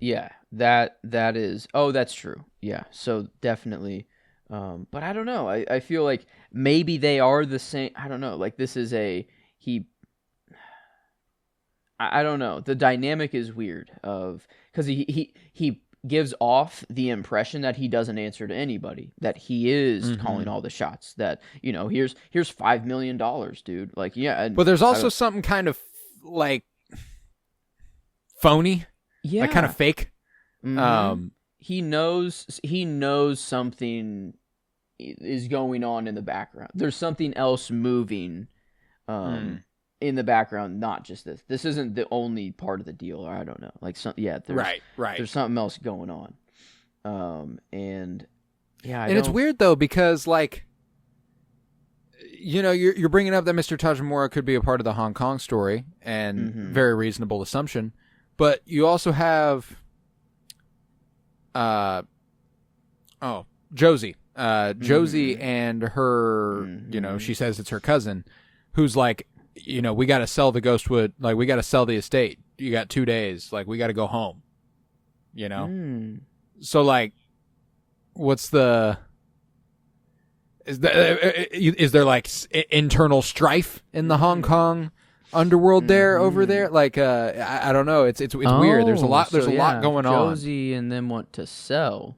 Yeah. That is. Oh, that's true. Yeah. So definitely. But I don't know. I feel like maybe they are the same. I don't know. Like this is I don't know. The dynamic is weird because he gives off the impression that he doesn't answer to anybody, that he is calling all the shots, that, here's $5 million, dude. Like, yeah. But there's also something kind of like phony. Yeah. Like kind of fake. Mm-hmm. He knows something is going on in the background. There's something else moving in the background, not just this. This isn't the only part of the deal, or I don't know. Like right. There's something else going on. And it's weird though, because like you're bringing up that Mr. Tajimura could be a part of the Hong Kong story, and very reasonable assumption, but you also have Josie. Josie and her, she says it's her cousin, who's like, we got to sell the Ghostwood, like, we got to sell the estate. You got 2 days, like, we got to go home, So, like, what's the... Is there like internal strife in the Hong Kong underworld over there? Like, I don't know. It's weird. There's a lot going on. Josie and them want to sell.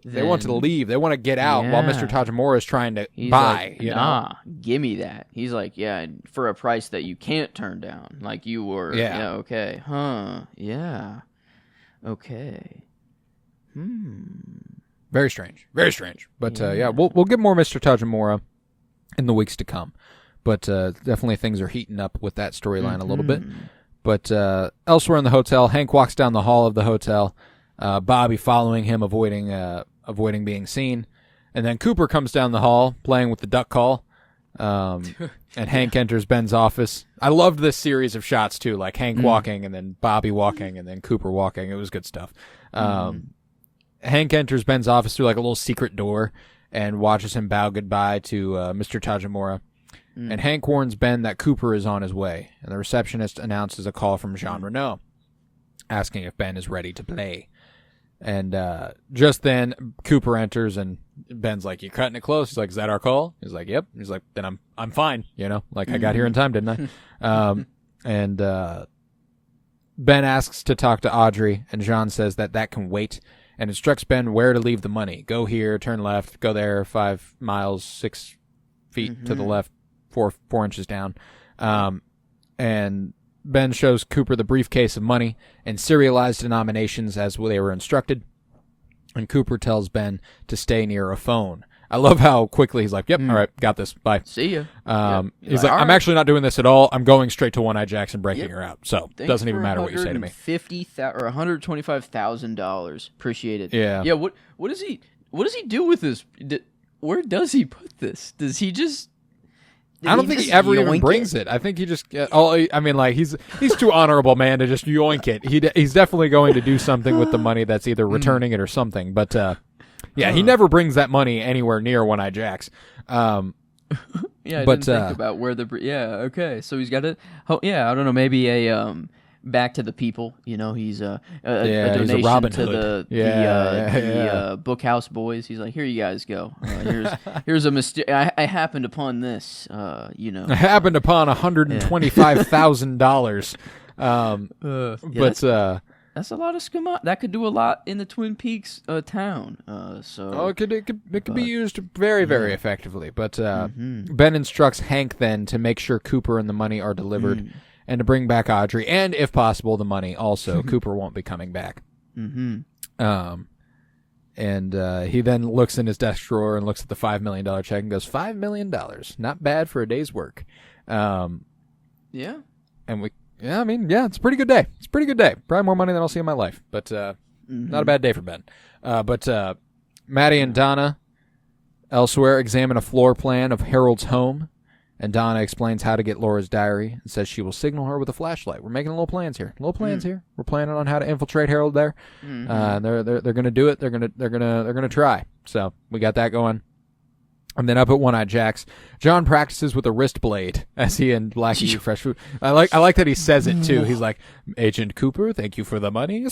They want to leave. They want to get out while Mr. Tajimura is trying to buy. Like, give me that. He's like, yeah, for a price that you can't turn down. Like you were. Yeah. Okay. Huh. Yeah. Okay. Very strange. Very strange. But we'll get more Mr. Tajimura in the weeks to come. But definitely things are heating up with that storyline a little bit. But elsewhere in the hotel, Hank walks down the hall of the hotel, Bobby following him, avoiding being seen. And then Cooper comes down the hall playing with the duck call. And Hank enters Ben's office. I loved this series of shots, too, like Hank walking and then Bobby walking and then Cooper walking. It was good stuff. Hank enters Ben's office through like a little secret door and watches him bow goodbye to Mr. Tajimura. And Hank warns Ben that Cooper is on his way. And the receptionist announces a call from Jean Renault, asking if Ben is ready to play. And just then, Cooper enters, and Ben's like, "You cutting it close?" He's like, "Is that our call?" He's like, "Yep." He's like, "Then I'm fine, you know? Like, I got here in time, didn't I?" And Ben asks to talk to Audrey, and Jean says that can wait, and instructs Ben where to leave the money. Go here, turn left, go there, 5 miles, 6 feet to the left, 4 inches down. And Ben shows Cooper the briefcase of money and serialized denominations as they were instructed. And Cooper tells Ben to stay near a phone. I love how quickly he's like, "Yep, all right, got this, bye. See ya." He's like, "I'm actually not doing this at all. I'm going straight to One-Eye Jackson, breaking her out. So it doesn't even matter what you say to me." $125,000. Appreciate it. Yeah. What does he do with this? Where does he put this? Does he just? I don't think he ever even brings it. I think he just. I mean, like he's too honorable, man, to just yoink it. He's definitely going to do something with the money that's either returning it or something. But he never brings that money anywhere near One-Eye Jacks. I didn't think about where the. Yeah, okay. So he's got it. Oh, yeah, I don't know. Maybe a back to the people. You know, he's a donation he's a Robin to Hood. the Bookhouse Boys. He's like, "Here you guys go. Here's a mistake. I happened upon this. I happened upon $125,000. That's a lot of schema. That could do a lot in the Twin Peaks town. It could be used very, very effectively. But Ben instructs Hank then to make sure Cooper and the money are delivered. And to bring back Audrey, and if possible, the money also. Cooper won't be coming back. And he then looks in his desk drawer and looks at the $5 million check and goes, $5 million. Not bad for a day's work. And it's a pretty good day. It's a pretty good day. Probably more money than I'll see in my life. But not a bad day for Ben. But Maddie and Donna elsewhere examine a floor plan of Harold's home. And Donna explains how to get Laura's diary and says she will signal her with a flashlight. We're making little plans here. We're planning on how to infiltrate Harold there. They're going to do it. They're going to try. So we got that going. And then up at One-Eye Jack's, John practices with a wrist blade as he and Blackie eat fresh food. I like that he says it too. He's like, "Agent Cooper, thank you for the money."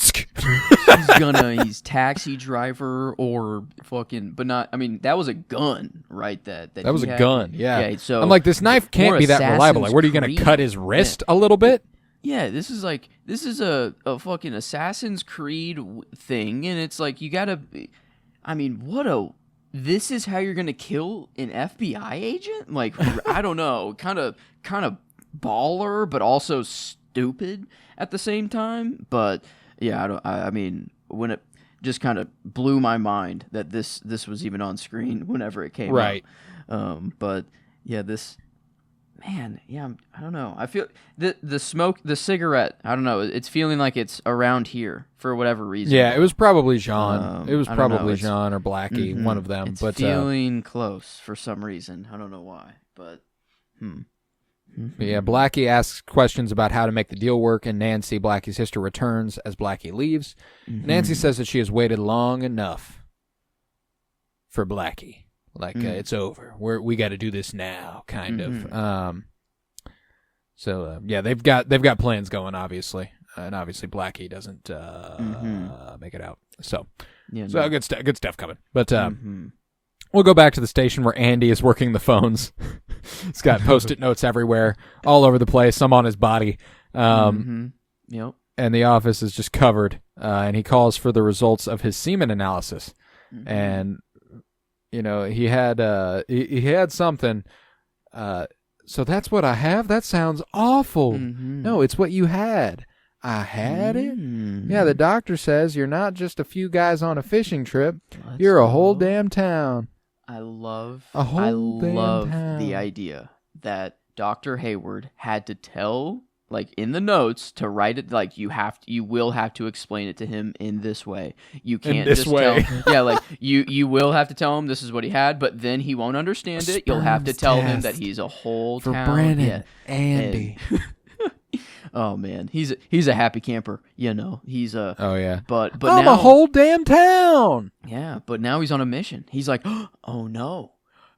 He's taxi driver or fucking, but not. I mean, that was a gun, right? That was a gun. Yeah. So I'm like, this knife can't be that reliable. Like, what are you going to cut his wrist a little bit? Yeah, this is a fucking Assassin's Creed thing, and it's like you gotta. I mean, this is how you're gonna kill an FBI agent? Like, I don't know, kind of baller, but also stupid at the same time. But yeah, I mean, when it just kind of blew my mind that this was even on screen whenever it came out. But yeah, I don't know. I feel the smoke, the cigarette. I don't know. It's feeling like it's around here for whatever reason. Yeah, it was probably Jean. It was probably Jean or Blackie, one of them. It's feeling close for some reason. I don't know why, but. Yeah, Blackie asks questions about how to make the deal work, and Nancy, Blackie's sister, returns as Blackie leaves. Nancy says that she has waited long enough for Blackie. Like, it's over. We got to do this now, kind of. They've got plans going, obviously, and obviously Blackie doesn't make it out. So good stuff coming. But we'll go back to the station where Andy is working the phones. He's got Post-it notes everywhere, all over the place, some on his body. And the office is just covered. And he calls for the results of his semen analysis, and. You know, he had something. So that's what I have? That sounds awful. No, it's what you had. I had it. Yeah, the doctor says you're not just a few guys on a fishing trip. You're a whole damn town. I love town. the idea that Dr. Hayward had to tell, like in the notes, to write it like you will have to explain it to him in this way. You can't just tell yeah, like you will have to tell him this is what he had, but then he won't understand it. You'll have to tell him that he's a whole for town. Brennan, Andy. Oh man, he's a happy camper, He's a but I'm now, a whole damn town. Yeah, but now he's on a mission. He's like, oh no,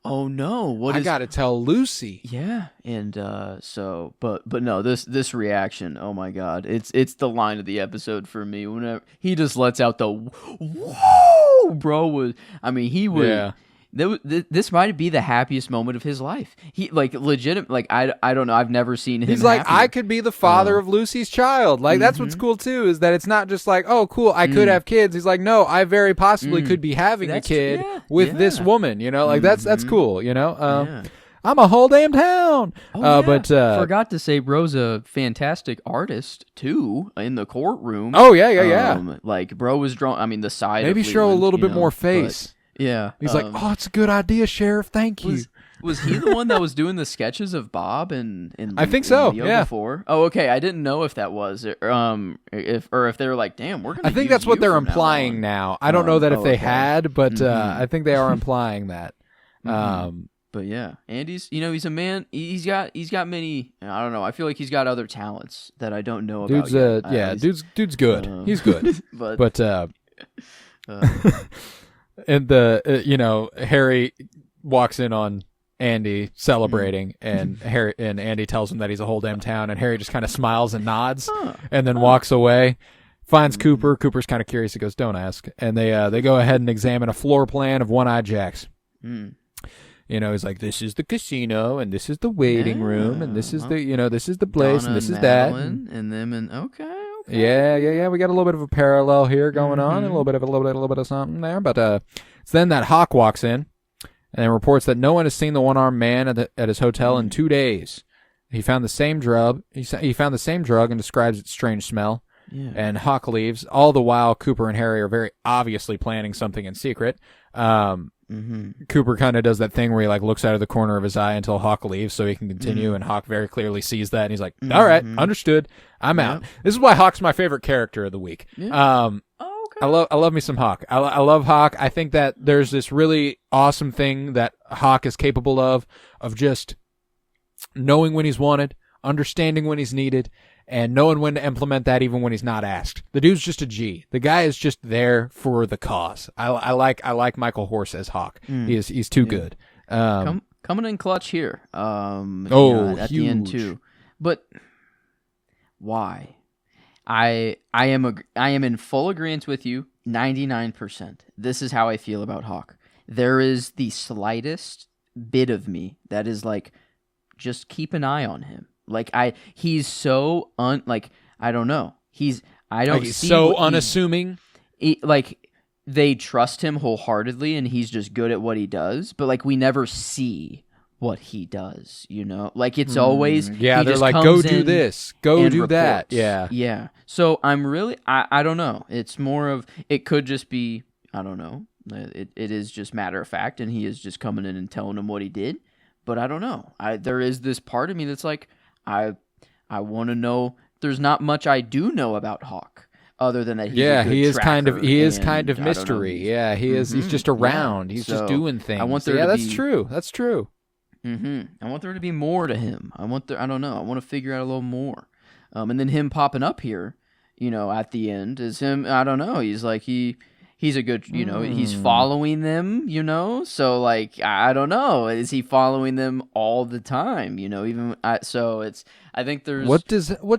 I gotta tell Lucy. Yeah, and but no, this reaction, oh my god, it's the line of the episode for me. Whenever he just lets out the whoa, bro he was. Yeah. This might be the happiest moment of his life. He legit, I don't know. I've never seen him. He's like, happier. I could be the father of Lucy's child. Like that's what's cool too, is that it's not just like, oh, cool, I could have kids. He's like, no, I very possibly could be having a kid with this woman. Like that's cool. I'm a whole damn town. But forgot to say, bro's a fantastic artist too in the courtroom. Oh yeah. Like bro was drawn. The side. Maybe of show Leland, a little bit more face. Yeah. He's like, oh, it's a good idea, Sheriff. Thank you. Was he the one that was doing the sketches of Bob and I think so. Yeah. Before? Oh, okay. I didn't know if that was if they were like, damn, we're gonna. I think that's what they're implying now. I don't know that if they had, but I think they are implying that. But yeah, Andy's. He's a man. He's got many. I don't know. I feel like he's got other talents that I don't know about. Dude's good. He's good. but and Harry walks in on Andy celebrating, and Andy tells him that he's a whole damn town, and Harry just kind of smiles and nods, and then walks away. Finds Cooper. Cooper's kind of curious. He goes, "Don't ask." And they go ahead and examine a floor plan of One-Eyed Jack's. He's like, this is the casino, and this is the waiting room, and this is this is the place, Donna and this is Madeline, that. and them, and okay. Yeah. We got a little bit of a parallel here going on, and a little bit of something there. But it's then that Hawk walks in and reports that no one has seen the one-armed man at his hotel in 2 days. He found the same drug. He found the same drug and describes its strange smell. Yeah. And Hawk leaves. All the while, Cooper and Harry are very obviously planning something in secret. Cooper kind of does that thing where he looks out of the corner of his eye until Hawk leaves so he can continue, and Hawk very clearly sees that, and he's like, all right, understood, I'm out. This is why Hawk's my favorite character of the week. Okay. I love me some Hawk. I love Hawk. I think that there's this really awesome thing that Hawk is capable of just knowing when he's wanted, understanding when he's needed, and knowing when to implement that even when he's not asked. The dude's just a G. The guy is just there for the cause. I like Michael Horse as Hawk. He's too good. Coming in clutch here. At huge. The end too. But why? I am in full agreement with you. 99%. This is how I feel about Hawk. There is the slightest bit of me that is like, just keep an eye on him. He's so I don't know. He's so unassuming. They trust him wholeheartedly, and he's just good at what he does. But we never see what he does. It's always they're like, go do this, go do that. Yeah. So I'm really I don't know. It's more of it could just be I don't know. It is just matter of fact, and he is just coming in and telling him what he did. But I don't know. There is this part of me that's like, I want to know. There's not much I do know about Hawk other than that. He is kind of mystery. Yeah, he is. He's just around. He's just doing things. I want there. That's true. That's true. I want there to be more to him. I don't know. I want to figure out a little more. And then him popping up here, at the end is him. I don't know. He's like He's a good, he's following them, so I don't know. Is he following them all the time? I think there's. What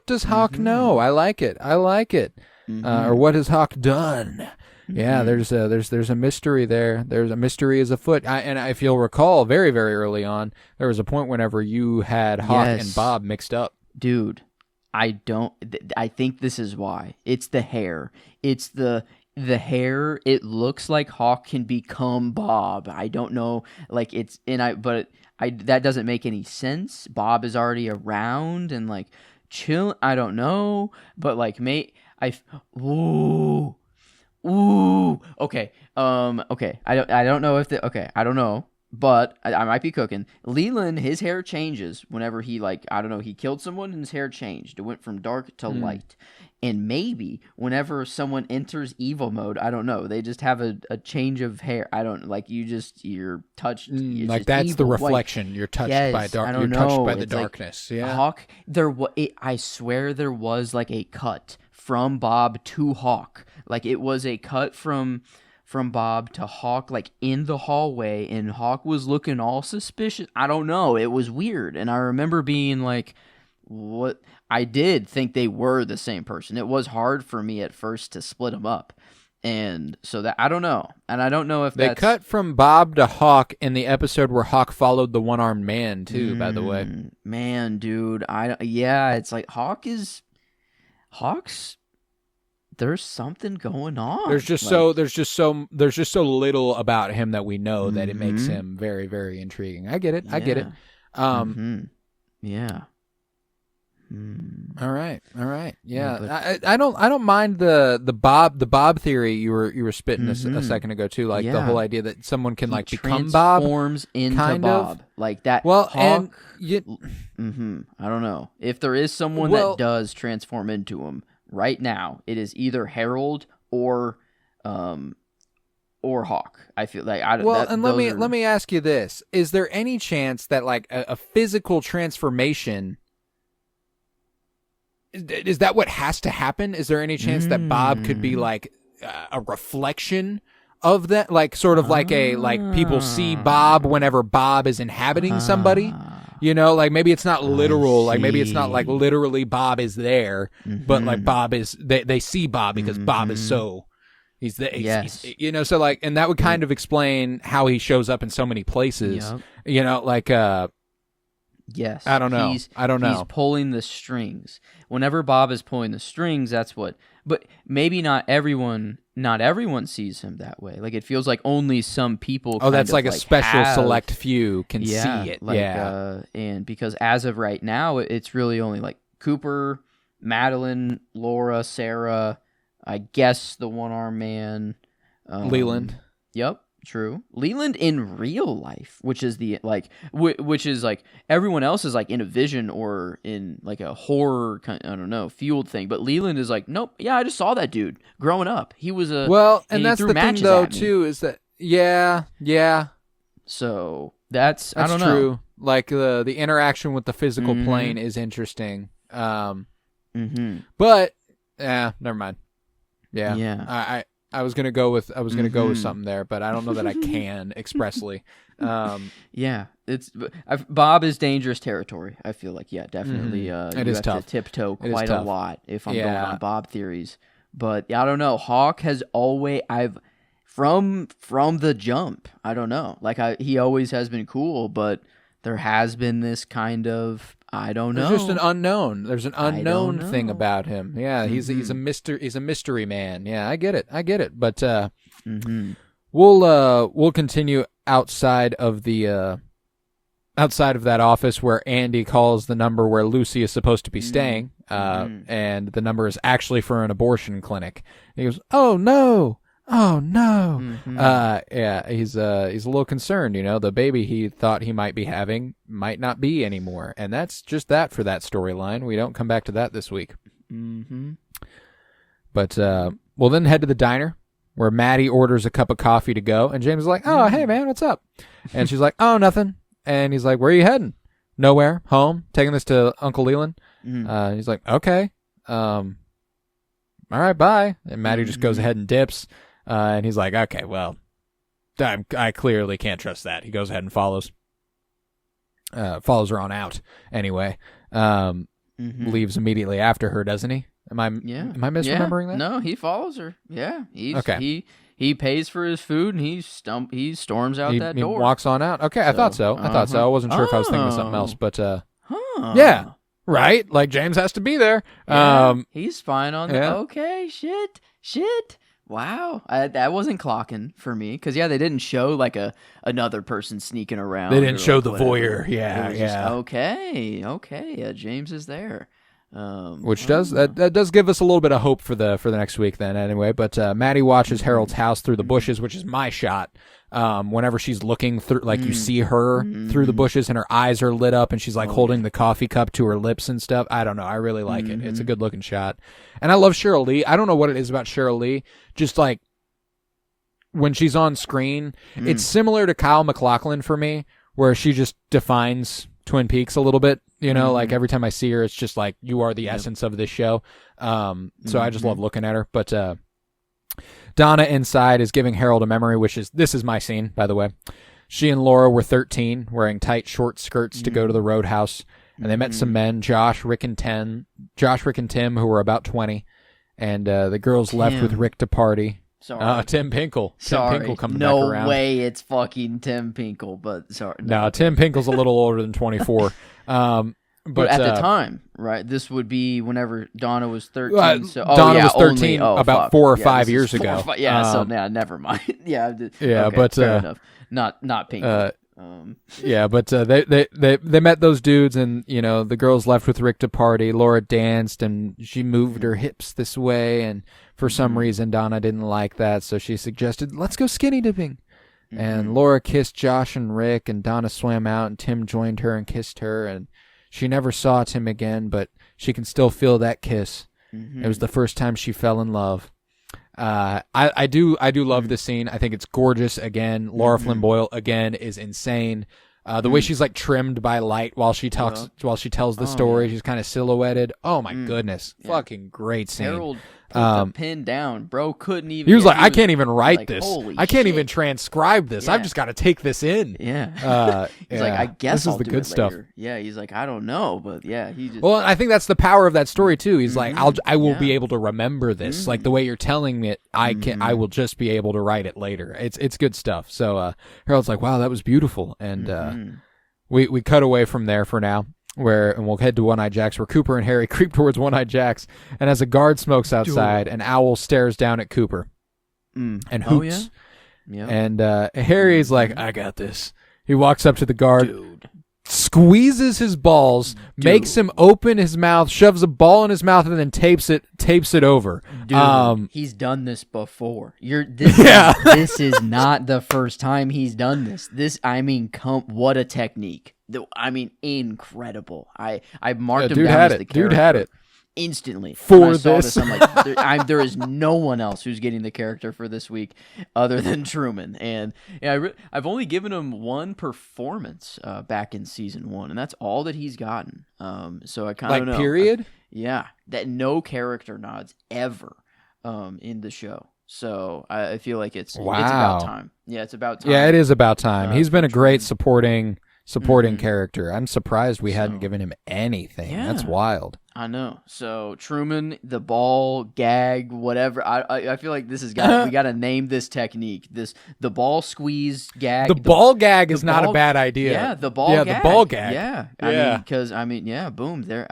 does Hawk know? I like it. Or what has Hawk done? Yeah, there's a mystery there. There's a mystery is afoot. If you'll recall, very, very early on, there was a point whenever you had Hawk and Bob mixed up. Dude, I think this is why. It's the hair. It's the hair. It looks like Hawk can become Bob. I don't know, that doesn't make any sense. Bob is already around, and chill. I don't know, but like, ooh, okay, okay. I don't know if I don't know, but I might be cooking. Leland, his hair changes whenever he I don't know, he killed someone and his hair changed. It went from dark to light. And maybe whenever someone enters evil mode, I don't know, they just have a change of hair. I don't you're touched. Like that's the reflection. White. You're touched by dark. You're touched by the darkness. Yeah. Hawk. I swear there was like a cut from Bob to Hawk. Like it was a cut from Bob to Hawk, like in the hallway, and Hawk was looking all suspicious. I don't know. It was weird, and I remember being like, what? I did think they were the same person. It was hard for me at first to split them up. And so that I don't know. And I don't know if they cut from Bob to Hawk in the episode where Hawk followed the one-armed man too, by the way. Man, dude. It's like Hawk's there's something going on. There's just so little about him that we know that it makes him very, very intriguing. I get it. Yeah. I get it. Yeah. All right. Yeah, I don't mind the Bob theory you were spitting a second ago too. Like the whole idea that someone can become Bob, transforms into Bob, like that. Well, Hawk, I don't know if there is someone that does transform into him right now. It is either Harold or Hawk. I feel like let me ask you this: is there any chance that like a physical transformation? Is that what has to happen? Is there any chance that Bob could be like a reflection of that? Like sort of like people see Bob whenever Bob is inhabiting somebody? You know, like maybe it's not literal. Like maybe it's not like literally Bob is there, but like Bob is, they see Bob because Bob is so, he's the, yes. he's, you know, so like, and that would kind of explain how he shows up in so many places, you know, like, yes. I don't know. He's pulling the strings. Whenever Bob is pulling the strings, that's what. But maybe not everyone sees him that way. Like it feels like only some people. Oh, that's like a special select few can see it. And because as of right now, it's really only like Cooper, Madeline, Laura, Sarah. I guess the one-armed man, Leland. Yep. True. Leland in real life, which is which is like everyone else is like in a vision or in like a horror kind, I don't know, fueled thing. But Leland is like, nope. Yeah, I just saw that dude growing up. He was a and that's the thing though too is that yeah. So that's I don't true. know. Like the interaction with the physical plane is interesting. But never mind. Yeah. I was gonna go with something there, but I don't know that I can expressly. Yeah, Bob is dangerous territory. I feel like definitely. You have tough. to tiptoe quite a lot if I'm going on Bob theories. But I don't know. Hawk has always from the jump. I don't know. Like he always has been cool, but there has been this kind of. I don't know. There's just an unknown. There's an unknown thing about him. Yeah, he's a mystery man. Yeah, I get it. But we'll continue outside of that office where Andy calls the number where Lucy is supposed to be staying, and the number is actually for an abortion clinic. And he goes, "Oh no." Yeah, he's a little concerned, you know, the baby he thought he might be having might not be anymore. And that's just that for that storyline. We don't come back to that this week. But we'll then head to the diner where Maddie orders a cup of coffee to go. And James is like, "Oh, hey, man, what's up?" And she's like, "Oh, nothing." And he's like, "Where are you heading?" "Nowhere. Home. Taking this to Uncle Leland." He's like, "Okay. All right, bye." And Maddie just goes ahead and dips. And he's like, "Okay, well, I clearly can't trust that." He goes ahead and follows her on out. Anyway, leaves immediately after her, doesn't he? Am I misremembering that? No, he follows her. Yeah, okay. He pays for his food and he storms out that door. He walks on out. Okay, I thought so. I wasn't sure if I was thinking of something else, but yeah, right. Like James has to be there. Yeah, he's spying on the. Okay, shit. Wow, that wasn't clocking for me because they didn't show like another person sneaking around. They didn't show the voyeur. Yeah. Okay. James is there. Which does that does give us a little bit of hope for the next week then anyway. But Maddie watches Harold's house through the bushes, which is my shot. Whenever she's looking through, like you see her through the bushes and her eyes are lit up and she's like holding the coffee cup to her lips and stuff. I don't know. I really like it. It's a good looking shot. And I love Cheryl Lee. I don't know what it is about Cheryl Lee. Just like when she's on screen, it's similar to Kyle MacLachlan for me, where she just defines Twin Peaks a little bit. You know, like every time I see her, it's just like, you are the essence of this show. So I just love looking at her. But Donna inside is giving Harold a memory, this is my scene, by the way. She and Laura were 13, wearing tight short skirts to go to the roadhouse. And they met some men, Josh, Rick, and Tim, who were about 20. And the girls left with Rick to party. Sorry. Tim Pinkle. Sorry. Tim Pinkle coming back around. No way it's fucking Tim Pinkle, but sorry. No, Tim Pinkle's a little older than 24. But at the time, right? This would be whenever Donna was 13. Donna was 13 about 4 or 5 years ago. So never mind. Okay, but fair enough. Not Pinkle. But they met those dudes, and you know the girls left with Rick to party. Laura danced, and she moved her hips this way, and for some reason Donna didn't like that, so she suggested, "Let's go skinny dipping." And Laura kissed Josh and Rick, and Donna swam out, and Tim joined her and kissed her, and she never saw Tim again, but she can still feel that kiss. It was the first time she fell in love. I do love this scene. I think it's gorgeous. Again, Laura Flynn Boyle again is insane. The way she's like trimmed by light while she talks, while she tells the story, she's kind of silhouetted. Oh my goodness, fucking great scene. Harold put the pen down, bro. Couldn't even. He was like, I can't even write this. I can't even transcribe this. I've just got to take this in. He's like, I guess this is the good stuff. Yeah, he's like, I don't know, but yeah, he just. Well, I think that's the power of that story too. He's like, I will be able to remember this. Like the way you're telling it, I will just be able to write it later. It's good stuff. So Harold's like, wow, that was beautiful, and we cut away from there for now. And we'll head to One-Eyed Jack's, where Cooper and Harry creep towards One-Eyed Jack's, and as a guard smokes outside, an owl stares down at Cooper and hoots. And Harry's like, I got this. He walks up to the guard, squeezes his balls, makes him open his mouth, shoves a ball in his mouth, and then tapes it over. Dude, he's done this before. This is not the first time he's done this. What a technique. I mean, incredible. I marked him down as the character. Dude had it. Instantly. For this. I'm like, there is no one else who's getting the character for this week other than Truman. And I've only given him one performance back in season 1, and that's all that he's gotten. So I kind of know. Period? That no character nods ever in the show. So I feel like it's about time. Yeah, it's about time. Yeah, it is about time. He's been a great supporting character. I'm surprised we hadn't given him anything. That's wild. I know. So Truman, the ball gag, whatever. I feel like this is we got to name this technique. The ball squeeze gag. The ball gag is not a bad idea. Yeah, the ball gag. The ball gag. Yeah. Boom. There.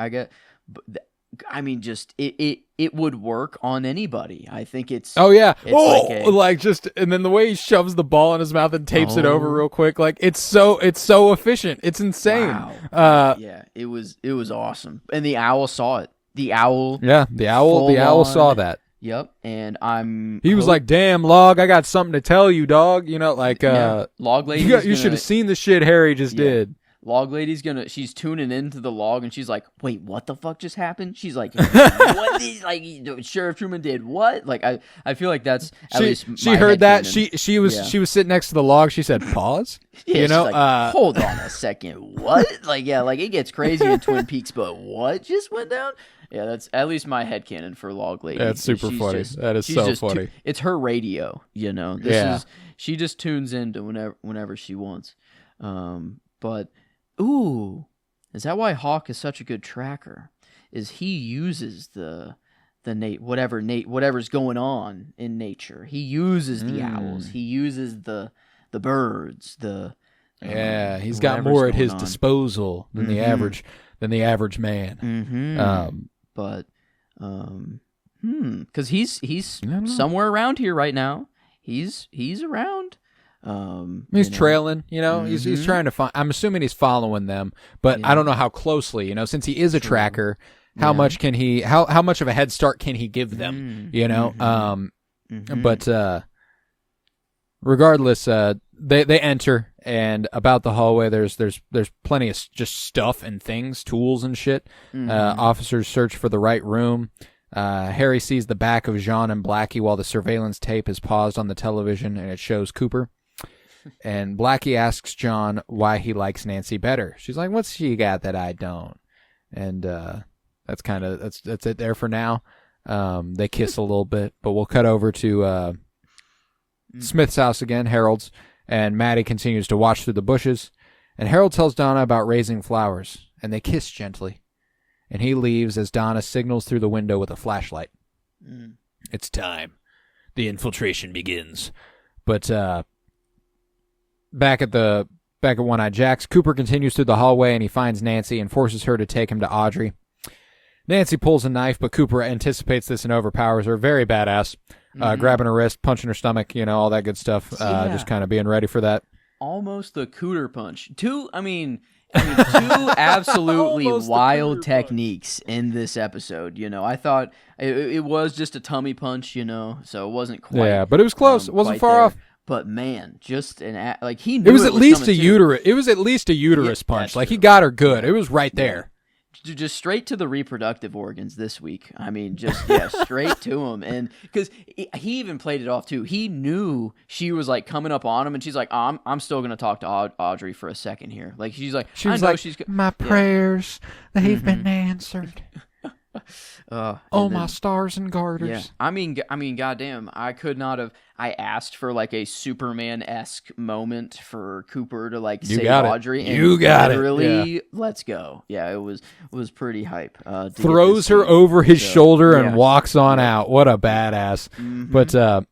It would work on anybody. I think it's. Oh yeah. And then the way he shoves the ball in his mouth and tapes it over real quick, like it's so efficient. It's insane. Wow. It was awesome. And the owl saw it. The owl. Yeah, the owl saw that. Yep. And he was like, "Damn, Log, I got something to tell you, dog." You know, like Log Lady. You should have seen the shit Harry just did. Log Lady's she's tuning into the log, and she's like, wait, what the fuck just happened? She's like, what is, like, Sheriff Truman did what? Like, I feel like that's, at least she heard that. She was sitting next to the log. She said, pause. She's like, hold on a second. What? Like, it gets crazy in Twin Peaks, but what just went down? Yeah, that's at least my headcanon for Log Lady. That's super funny. That is so funny. It's her radio, you know. She just tunes into whenever she wants. But ooh, is that why Hawk is such a good tracker? Is he uses the whatever's going on in nature. He uses the owls. He uses the birds. He's got more at his disposal than the average man. Because he's somewhere around here right now. He's around. He's trailing, he's trying to find. I'm assuming he's following them, but I don't know how closely, since he is a tracker. how much can he how much of a head start can he give them? You know, but regardless, they enter, and about the hallway there's plenty of just stuff and things, tools and shit. Officers search for the right room. Harry sees the back of Jean and Blackie while the surveillance tape is paused on the television, and it shows Cooper. And Blackie asks John why he likes Nancy better. She's like, "What's she got that I don't?" And that's it there for now. They kiss a little bit, but we'll cut over to Smith's house again, Harold's, and Maddie continues to watch through the bushes. And Harold tells Donna about raising flowers, and they kiss gently. And he leaves as Donna signals through the window with a flashlight. It's time. The infiltration begins. But back at One-Eyed Jack's, Cooper continues through the hallway, and he finds Nancy and forces her to take him to Audrey. Nancy pulls a knife, but Cooper anticipates this and overpowers her. Very badass. Grabbing her wrist, punching her stomach, all that good stuff. Just kind of being ready for that. Almost the cooter punch. Two absolutely wild techniques in this episode. I thought it was just a tummy punch, so it wasn't quite. Yeah, but it was close. It wasn't far off. But man, just he knew it was at least a uterus. It was at least a uterus punch. Like he got her good. It was right there. Just straight to the reproductive organs this week. I mean, straight to him. And because he even played it off too. He knew she was like coming up on him, and she's like, I'm still going to talk to Audrey for a second here. Like she's like, my prayers, they've been answered. My stars and garters. Yeah. I mean, goddamn, I could not have. I asked for like a Superman-esque moment for Cooper to like save Audrey. And you got it. Really, let's go. Yeah, it was pretty hype. Throws her over his shoulder and walks on out. What a badass. But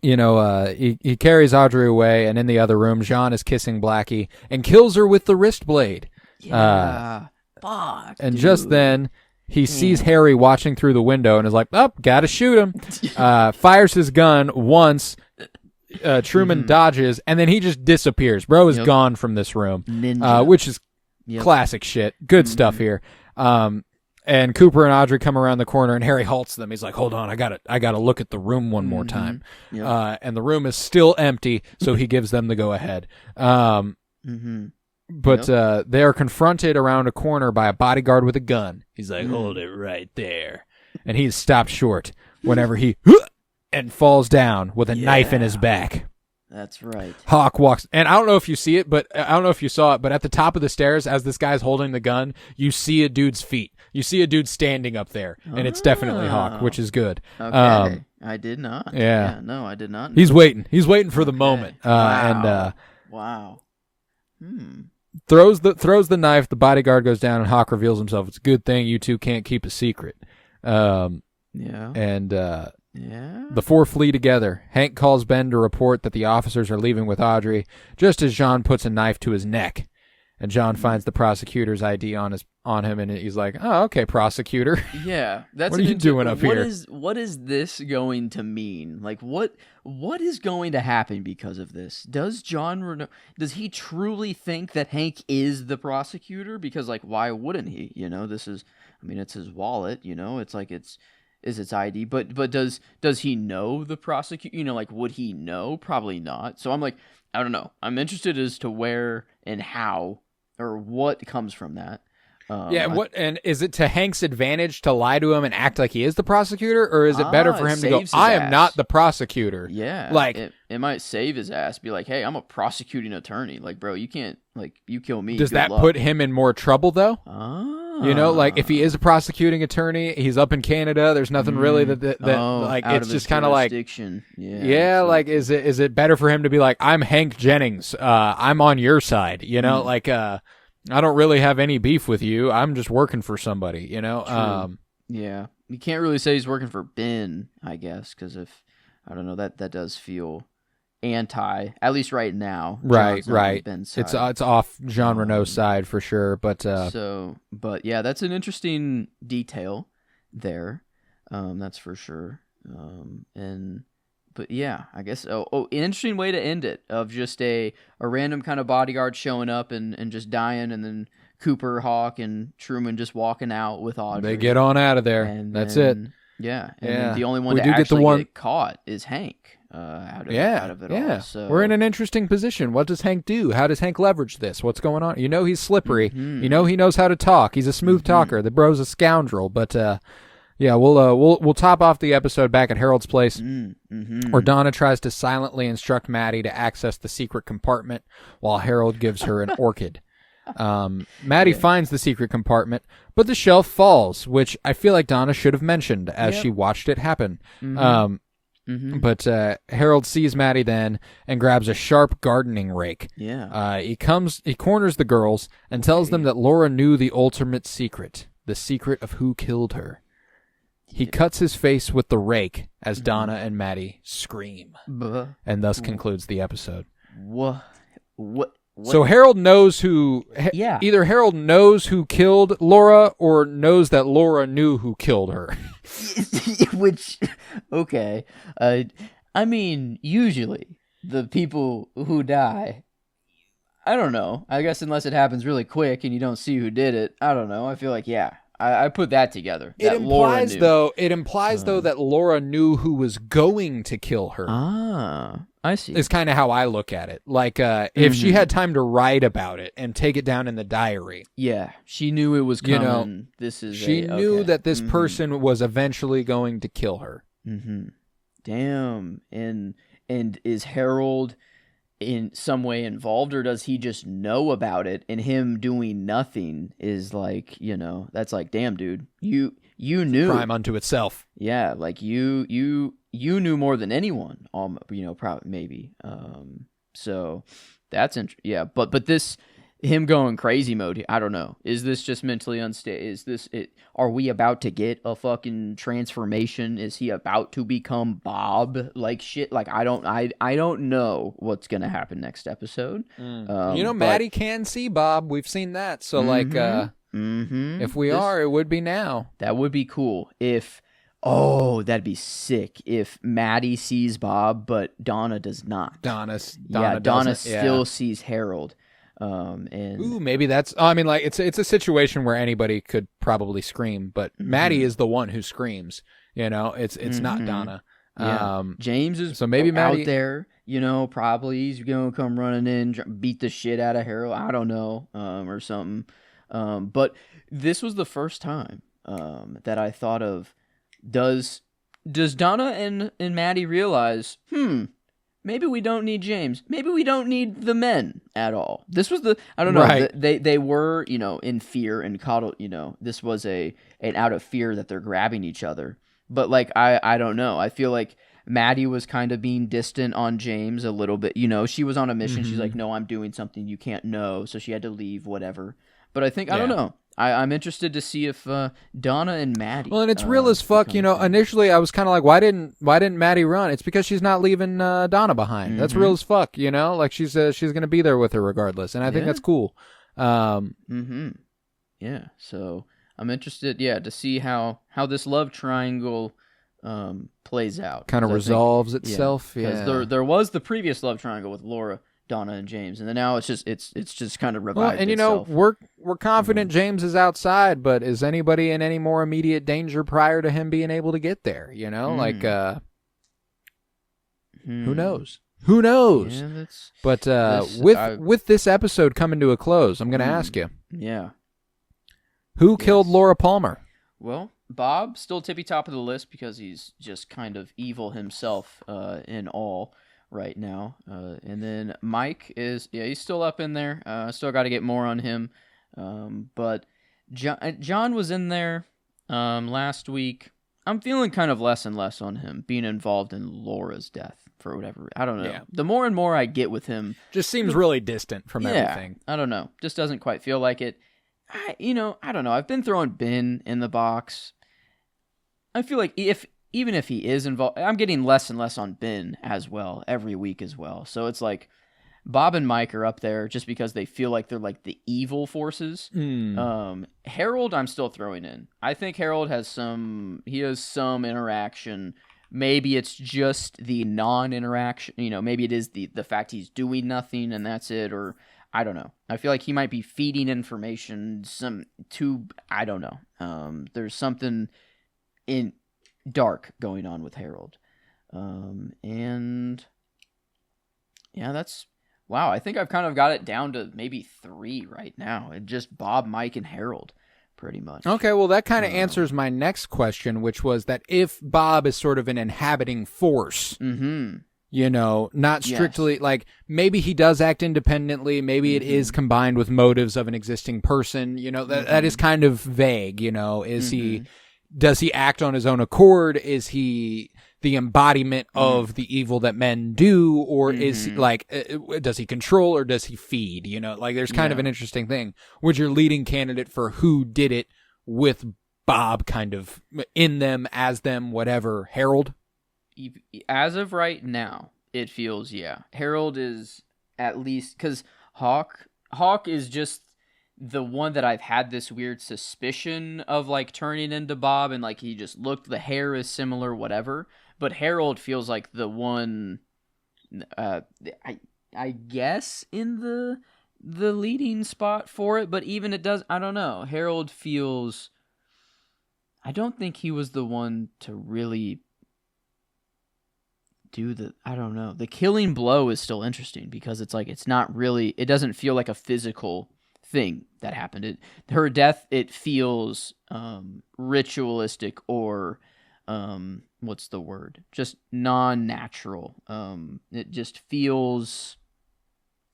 he carries Audrey away, and in the other room, Jean is kissing Blackie and kills her with the wrist blade. Yeah. Fuck. And just then, he sees Harry watching through the window and is like, gotta shoot him. Fires his gun once. Truman dodges, and then he just disappears. Bro is gone from this room, which is classic shit. Good stuff here. And Cooper and Audrey come around the corner, and Harry halts them. He's like, hold on, I gotta look at the room one more time. And the room is still empty, so he gives them the go-ahead. But they are confronted around a corner by a bodyguard with a gun. He's like, hold it right there. And he's stopped short whenever he and falls down with a knife in his back. That's right. Hawk walks, and I don't know if you see it, but I don't know if you saw it, but at the top of the stairs, as this guy's holding the gun, you see a dude's feet. You see a dude standing up there, and it's definitely Hawk, which is good. Okay. I did not. Yeah. No, I did not know. He's waiting. He's waiting for the moment. Wow. Throws the knife. The bodyguard goes down, and Hawk reveals himself. It's a good thing you two can't keep a secret. The four flee together. Hank calls Ben to report that the officers are leaving with Audrey, just as Jean puts a knife to his neck. And John finds the prosecutor's ID on him, and he's like, "Oh, okay, prosecutor." Yeah, that's what are you doing up here? What is this going to mean? Like, what is going to happen because of this? Does does he truly think that Hank is the prosecutor? Because, like, why wouldn't he? It's his wallet. It's like it's its ID. But does he know the prosecutor? Would he know? Probably not. So I'm like, I don't know. I'm interested as to where and how or what comes from that. And is it to Hank's advantage to lie to him and act like he is the prosecutor, or is it better for him to go, "I am not the prosecutor"? Yeah, like it might save his ass. Be like, "Hey, I'm a prosecuting attorney. Like, bro, you can't you kill me." Does that put him in more trouble though? If he is a prosecuting attorney, he's up in Canada. There's nothing really that it's just kind of like, is it better for him to be like, "I'm Hank Jennings. I'm on your side." I don't really have any beef with you. I'm just working for somebody, True. Yeah. You can't really say he's working for Ben, I guess, because I don't know, that does feel anti, at least right now. Right. Ben's side. It's off Jean Renault's side for sure, but yeah, that's an interesting detail there. That's for sure. But yeah, I guess. An interesting way to end it, of just a random kind of bodyguard showing up and just dying, and then Cooper, Hawk, and Truman just walking out with Audrey. They get on out of there. And that's it. Yeah, and then the only one to actually get caught is Hank. Out of it all. So we're in an interesting position. What does Hank do? How does Hank leverage this? What's going on? You know he's slippery. You know he knows how to talk. He's a smooth talker. The bro's a scoundrel. But yeah, we'll top off the episode back at Harold's place, where Donna tries to silently instruct Maddie to access the secret compartment while Harold gives her an orchid. Maddie finds the secret compartment, but the shelf falls, which I feel like Donna should have mentioned as she watched it happen. But Harold sees Maddie then and grabs a sharp gardening rake. He corners the girls and tells them that Laura knew the ultimate secret, the secret of who killed her. He cuts his face with the rake as Donna and Maddie scream, and thus concludes the episode. What? So Harold knows who. Either Harold knows who killed Laura, or knows that Laura knew who killed her. Which, okay. I mean, usually the people who die, I don't know. I guess unless it happens really quick and you don't see who did it, I don't know. I feel like I put that together. It implies though that Laura knew who was going to kill her. Ah, I see. Is kind of how I look at it. Like if she had time to write about it and take it down in the diary. Yeah, she knew it was coming. She knew that this person was eventually going to kill her. Damn. And is Harold in some way involved, or does he just know about it, and him doing nothing is like, that's like, damn, dude, you knew. Crime unto itself. Yeah, like you knew more than anyone, probably, maybe. So that's interesting. Yeah, but this, him going crazy mode, I don't know. Is this just mentally unstable? Is this it? Are we about to get a fucking transformation? Is he about to become Bob? Like shit. Like I don't know what's gonna happen next episode. Maddie can see Bob. We've seen that. So if we are, it would be now. That would be cool. That'd be sick if Maddie sees Bob, but Donna does not. Donna still sees Harold. Maybe that's. I mean, like it's a situation where anybody could probably scream, but Maddie is the one who screams. It's not Donna. Yeah. James is so maybe Maddie out there. Probably he's gonna come running in, beat the shit out of Harold. I don't know, or something. But this was the first time that I thought of. Does Donna and Maddie realize? Maybe we don't need James. Maybe we don't need the men at all. This was I don't know. Right. They were, in fear and coddled, this was an out of fear that they're grabbing each other. But like, I don't know. I feel like Maddie was kind of being distant on James a little bit. She was on a mission. She's like, no, I'm doing something you can't know. So she had to leave, whatever. But I think, I don't know. I'm interested to see if Donna and Maddie. Well, and it's real as fuck. Initially I was kind of like, why didn't Maddie run? It's because she's not leaving Donna behind. That's real as fuck. Like she's gonna be there with her regardless, and I think that's cool. Yeah. So I'm interested. Yeah, to see how this love triangle plays out. Kind of resolves itself. Yeah. Because there was the previous love triangle with Laura, Donna, and James, and then now it's just kind of revived. And itself. we're confident James is outside, but is anybody in any more immediate danger prior to him being able to get there? Who knows? Who knows? Yeah, with this episode coming to a close, I'm going to ask you. Yeah. Who killed Laura Palmer? Well, Bob still tippy top of the list because he's just kind of evil himself in all. Right now, and then Mike he's still up in there. Still got to get more on him, but John was in there last week. I'm feeling kind of less and less on him being involved in Laura's death for whatever. I don't know. Yeah. The more and more I get with him, just seems really distant from everything. I don't know. Just doesn't quite feel like it. I don't know. I've been throwing Ben in the box. I feel like even if he is involved, I'm getting less and less on Ben as well every week as well. So it's like Bob and Mike are up there just because they feel like they're like the evil forces. Harold, I'm still throwing in. I think Harold has some interaction maybe it's just the non-interaction, maybe it is the fact he's doing nothing and that's it, or I don't know. I feel like he might be feeding information I don't know. There's something in dark going on with Harold. And yeah, wow, I think I've kind of got it down to maybe 3 right now. It's just Bob, Mike, and Harold. Pretty much. Okay, well, that kind of answers my next question, which was that if Bob is sort of an inhabiting force, not strictly, like, maybe he does act independently, maybe it is combined with motives of an existing person, that is kind of vague, does he act on his own accord? Is he the embodiment of the evil that men do, or is he does he control or does he feed? There's kind of an interesting thing. Would your leading candidate for who did it with Bob kind of in them, as them, whatever, Harold? As of right now, it feels, Harold is at least, because Hawk is just the one that I've had this weird suspicion of turning into Bob, and he just looked, the hair is similar, whatever. But Harold feels like the one, I guess, in the leading spot for it. But even it does, I don't know. Harold feels, I don't think he was the one to really do I don't know. The killing blow is still interesting because it's not really, it doesn't feel like a physical thing that happened. Her death, it feels ritualistic or what's the word? Just non-natural. It just feels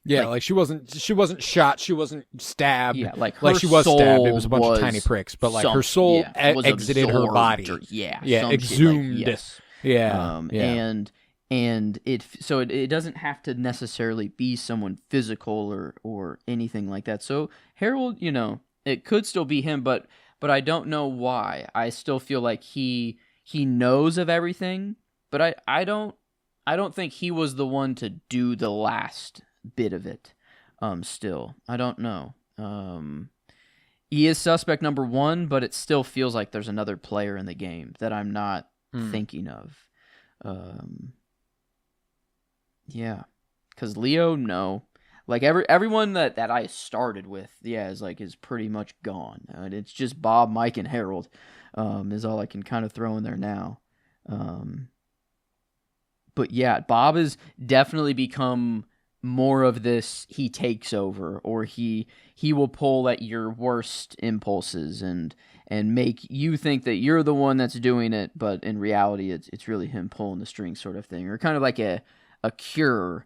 she wasn't shot, she wasn't stabbed. Yeah, she was stabbed. It was a bunch of tiny pricks, but her soul exited her body. Exhumed. Yes. And it doesn't have to necessarily be someone physical or anything like that. So Harold, it could still be him, but I don't know why. I still feel like he knows of everything, but I don't think he was the one to do the last bit of it. Still, I don't know. He is suspect number 1, but it still feels like there's another player in the game that I'm not thinking of. Yeah, because Leo, no. Everyone that I started with, is pretty much gone. It's just Bob, Mike, and Harold is all I can kind of throw in there now. But yeah, Bob has definitely become more of this, he takes over, or he will pull at your worst impulses and make you think that you're the one that's doing it, but in reality it's really him pulling the strings, sort of thing, or kind of like a cure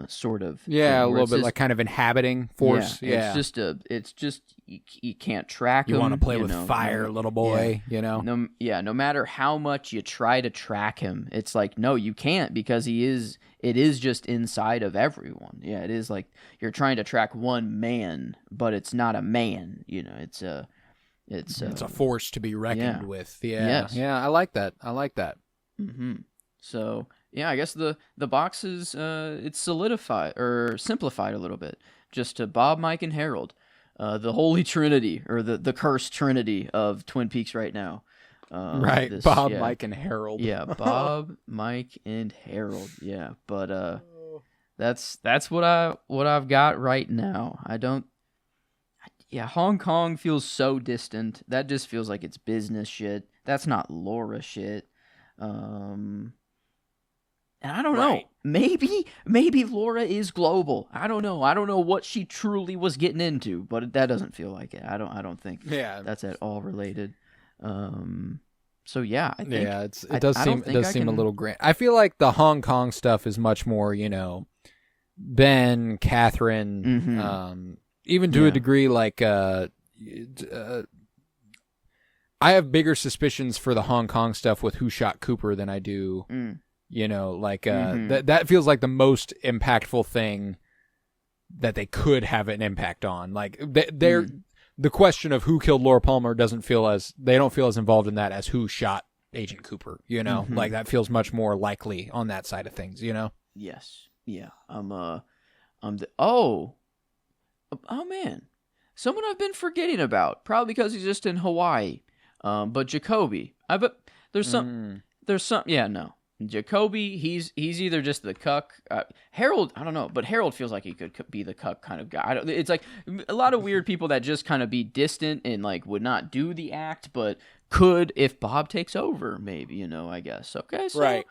sort of thing, a little bit like kind of inhabiting force. It's just you can't track him. You want to play with fire, little boy. No matter how much you try to track him, it's no, you can't, because it is just inside of everyone. It is like you're trying to track one man, but it's not a man. It's a force to be reckoned with. I like that. So I guess the box is it's solidified or simplified a little bit, just to Bob, Mike, and Harold, the holy trinity, or the cursed trinity of Twin Peaks right now. Bob, Mike, and Harold. Bob, Mike, and Harold. But that's what I've got right now. I don't. Hong Kong feels so distant. That just feels like it's business shit. That's not Laura shit. And I don't know. Maybe Laura is global. I don't know. I don't know what she truly was getting into, but that doesn't feel like it. I don't think that's at all related. So I think it does seem a little grand. I feel like the Hong Kong stuff is much more, Ben, Catherine, even to a degree, I have bigger suspicions for the Hong Kong stuff with Who Shot Cooper than I do. That feels like the most impactful thing that they could have an impact on. The question of who killed Laura Palmer they don't feel as involved in that as who shot Agent Cooper. That feels much more likely on that side of things. Yes. Yeah. Oh man, someone I've been forgetting about, probably because he's just in Hawaii. But Jacoby, I bet there's some. there's some, yeah, no. Jacoby, he's either just the cuck. Harold, I don't know, but Harold feels like he could be the cuck kind of guy. It's like a lot of weird people that just kind of be distant and like would not do the act, but could if Bob takes over, maybe, I guess. Okay, so right.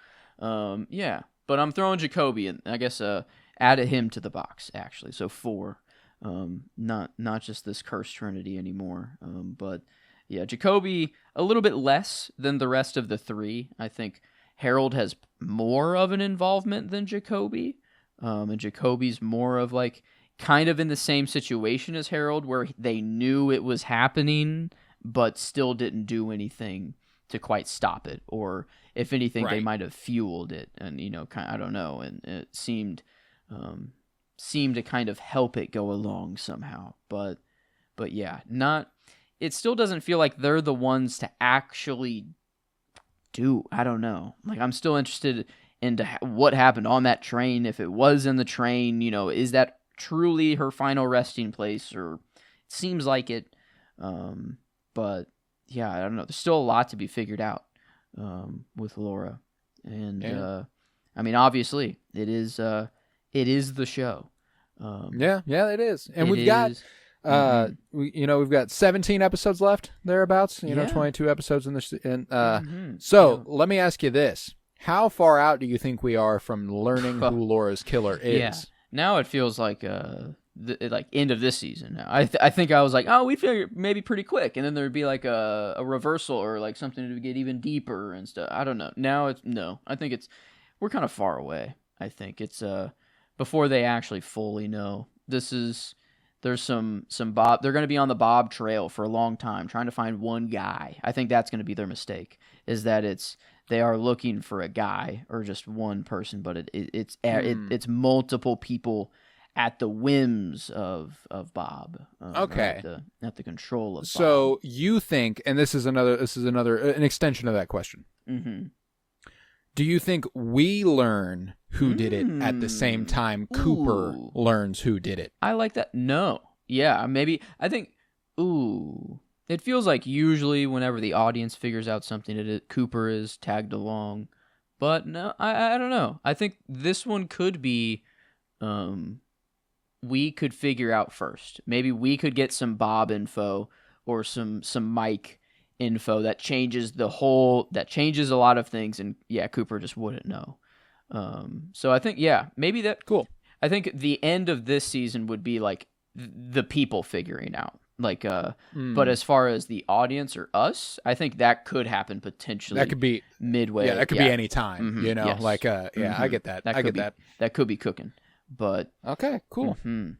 Yeah, but I'm throwing Jacoby and I guess added him to the box actually. So 4, not just this cursed trinity anymore. But yeah, Jacoby a little bit less than the rest of the 3. I think Harold has more of an involvement than Jacoby, and Jacoby's more of like kind of in the same situation as Harold, where they knew it was happening but still didn't do anything to quite stop it, or if anything, they might have fueled it, and I don't know, and it seemed to kind of help it go along somehow, but yeah, not. It still doesn't feel like they're the ones to actually do. I don't know. Like, I'm still interested into what happened on that train. If it was in the train, is that truly her final resting place? Or it seems like it. But yeah, I don't know. There's still a lot to be figured out with Laura, and I mean, obviously, it is the show. Yeah, it is, and we've got. We've got 17 episodes left, thereabouts. 22 episodes in this. So let me ask you this: how far out do you think we are from learning who Laura's killer is? Yeah. Now it feels like like end of this season. Now I think I was like, oh, we figure maybe pretty quick, and then there'd be like a reversal or like something to get even deeper and stuff. I don't know. Now I think we're kind of far away. I think it's before they actually fully know. There's some Bob. They're going to be on the Bob trail for a long time, trying to find one guy. I think that's going to be their mistake. Is that they are looking for a guy or just one person, but it's multiple people at the whims of Bob. Okay. At the control of Bob. So you think, and this is an extension of that question. Mm-hmm. Do you think we learn who did it at the same time Cooper learns who did it? I like that. No. Yeah, maybe. I think, it feels like usually whenever the audience figures out something, Cooper is tagged along. But no, I don't know. I think this one could be, we could figure out first. Maybe we could get some Bob info or some Mike info that changes a lot of things, and yeah, Cooper just wouldn't know. So I think, yeah, maybe that. Cool. I think the end of this season would be like the people figuring out, like, but as far as the audience or us, I think that could happen potentially. That could be midway. Yeah, that could be any time. Mm-hmm, yes. Like, I get that. I get that. That could be cooking, but okay, cool. Mm-hmm.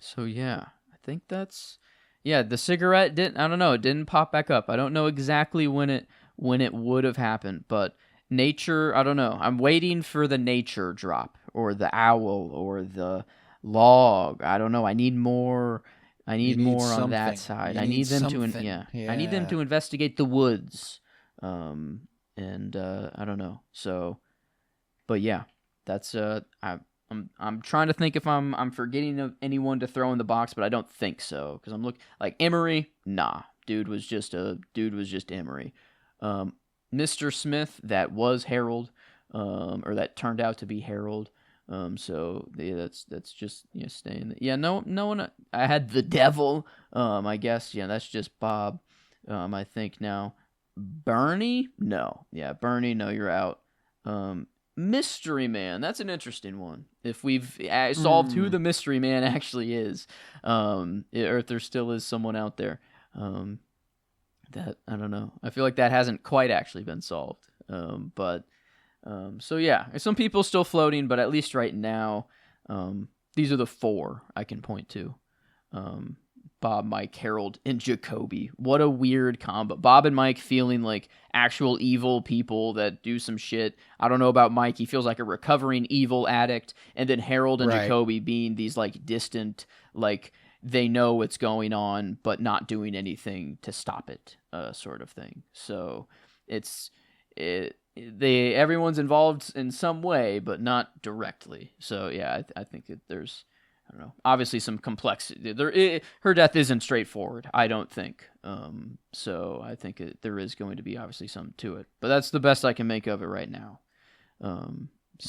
So yeah, I think that's. Yeah, the cigarette didn't. I don't know. It didn't pop back up. I don't know exactly when it would have happened, but nature. I don't know. I'm waiting for the nature drop or the owl or the log. I don't know. I need more. I need more on that side. I need them to. Yeah. I need them to investigate the woods. And I don't know. So, but yeah, that's I'm trying to think if I'm forgetting of anyone to throw in the box, but I don't think so, because I'm looking like Emery. Nah, dude was just Emery. Mr. Smith, that was Harold, or that turned out to be Harold. So yeah, that's just staying. Yeah, no one. I had the devil. I guess that's just Bob. I think now Bernie. No, yeah, Bernie. No, you're out. Mystery Man, that's an interesting one. If we've solved who the Mystery Man actually is, or if there still is someone out there, that I don't know. I feel like that hasn't quite actually been solved. So yeah, some people still floating, but at least right now, these are the 4 I can point to. Bob, Mike, Harold, and Jacoby. What a weird combo. Bob and Mike feeling like actual evil people that do some shit. I don't know about Mike. He feels like a recovering evil addict. And then Harold and Jacoby being these like distant, like they know what's going on, but not doing anything to stop it, sort of thing. So everyone's involved in some way, but not directly. So yeah, I think that there's I don't know. Obviously, some complexity. Her death isn't straightforward, I don't think. So I think there is going to be obviously some to it. But that's the best I can make of it right now.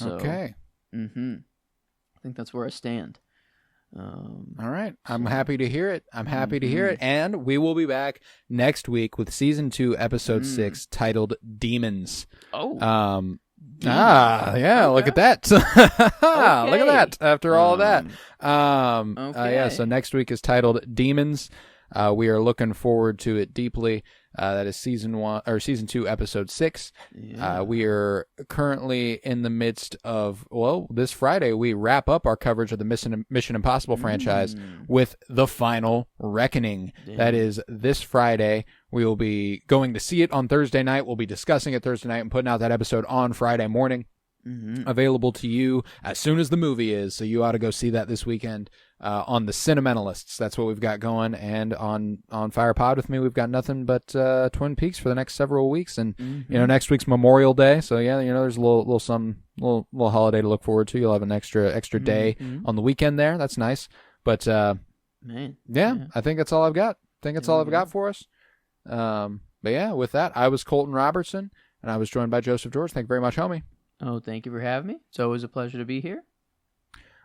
Okay. I think that's where I stand. All right. I'm happy to hear it. And we will be back next week with season 2, episode 6, titled Demons. Oh. Yeah, okay. Look at that. Look at that. After all of that. Yeah, so next week is titled Demons. We are looking forward to it deeply. That is season 2, episode 6. Yeah. We are currently in the midst of, this Friday we wrap up our coverage of the Mission Impossible franchise with The Final Reckoning. Damn. That is this Friday. We will be going to see it on Thursday night. We'll be discussing it Thursday night and putting out that episode on Friday morning. Available to you as soon as the movie is, so you ought to go see that this weekend on the Cinementalists. That's what we've got going, and on FirePod with me, we've got nothing but Twin Peaks for the next several weeks, and next week's Memorial Day, so there's a little holiday to look forward to. You'll have an extra day on the weekend there. That's nice, but I think that's all I've got. I've got for us. But yeah, with that, I was Colton Robertson, and I was joined by Joseph George. Thank you very much, homie. Oh, thank you for having me. It's always a pleasure to be here.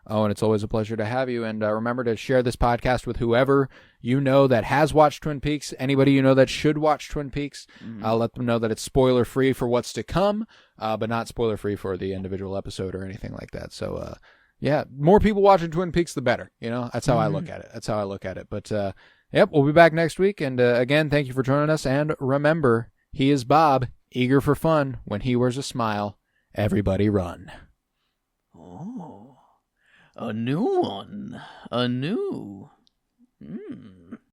Oh, and it's always a pleasure to have you. And remember to share this podcast with whoever you know that has watched Twin Peaks, anybody you know that should watch Twin Peaks. Let them know that it's spoiler-free for what's to come, but not spoiler-free for the individual episode or anything like that. So, more people watching Twin Peaks, the better. That's how I look at it. But, we'll be back next week. And again, thank you for joining us. And remember, he is Bob, eager for fun. When he wears a smile, everybody run. Oh, a new one.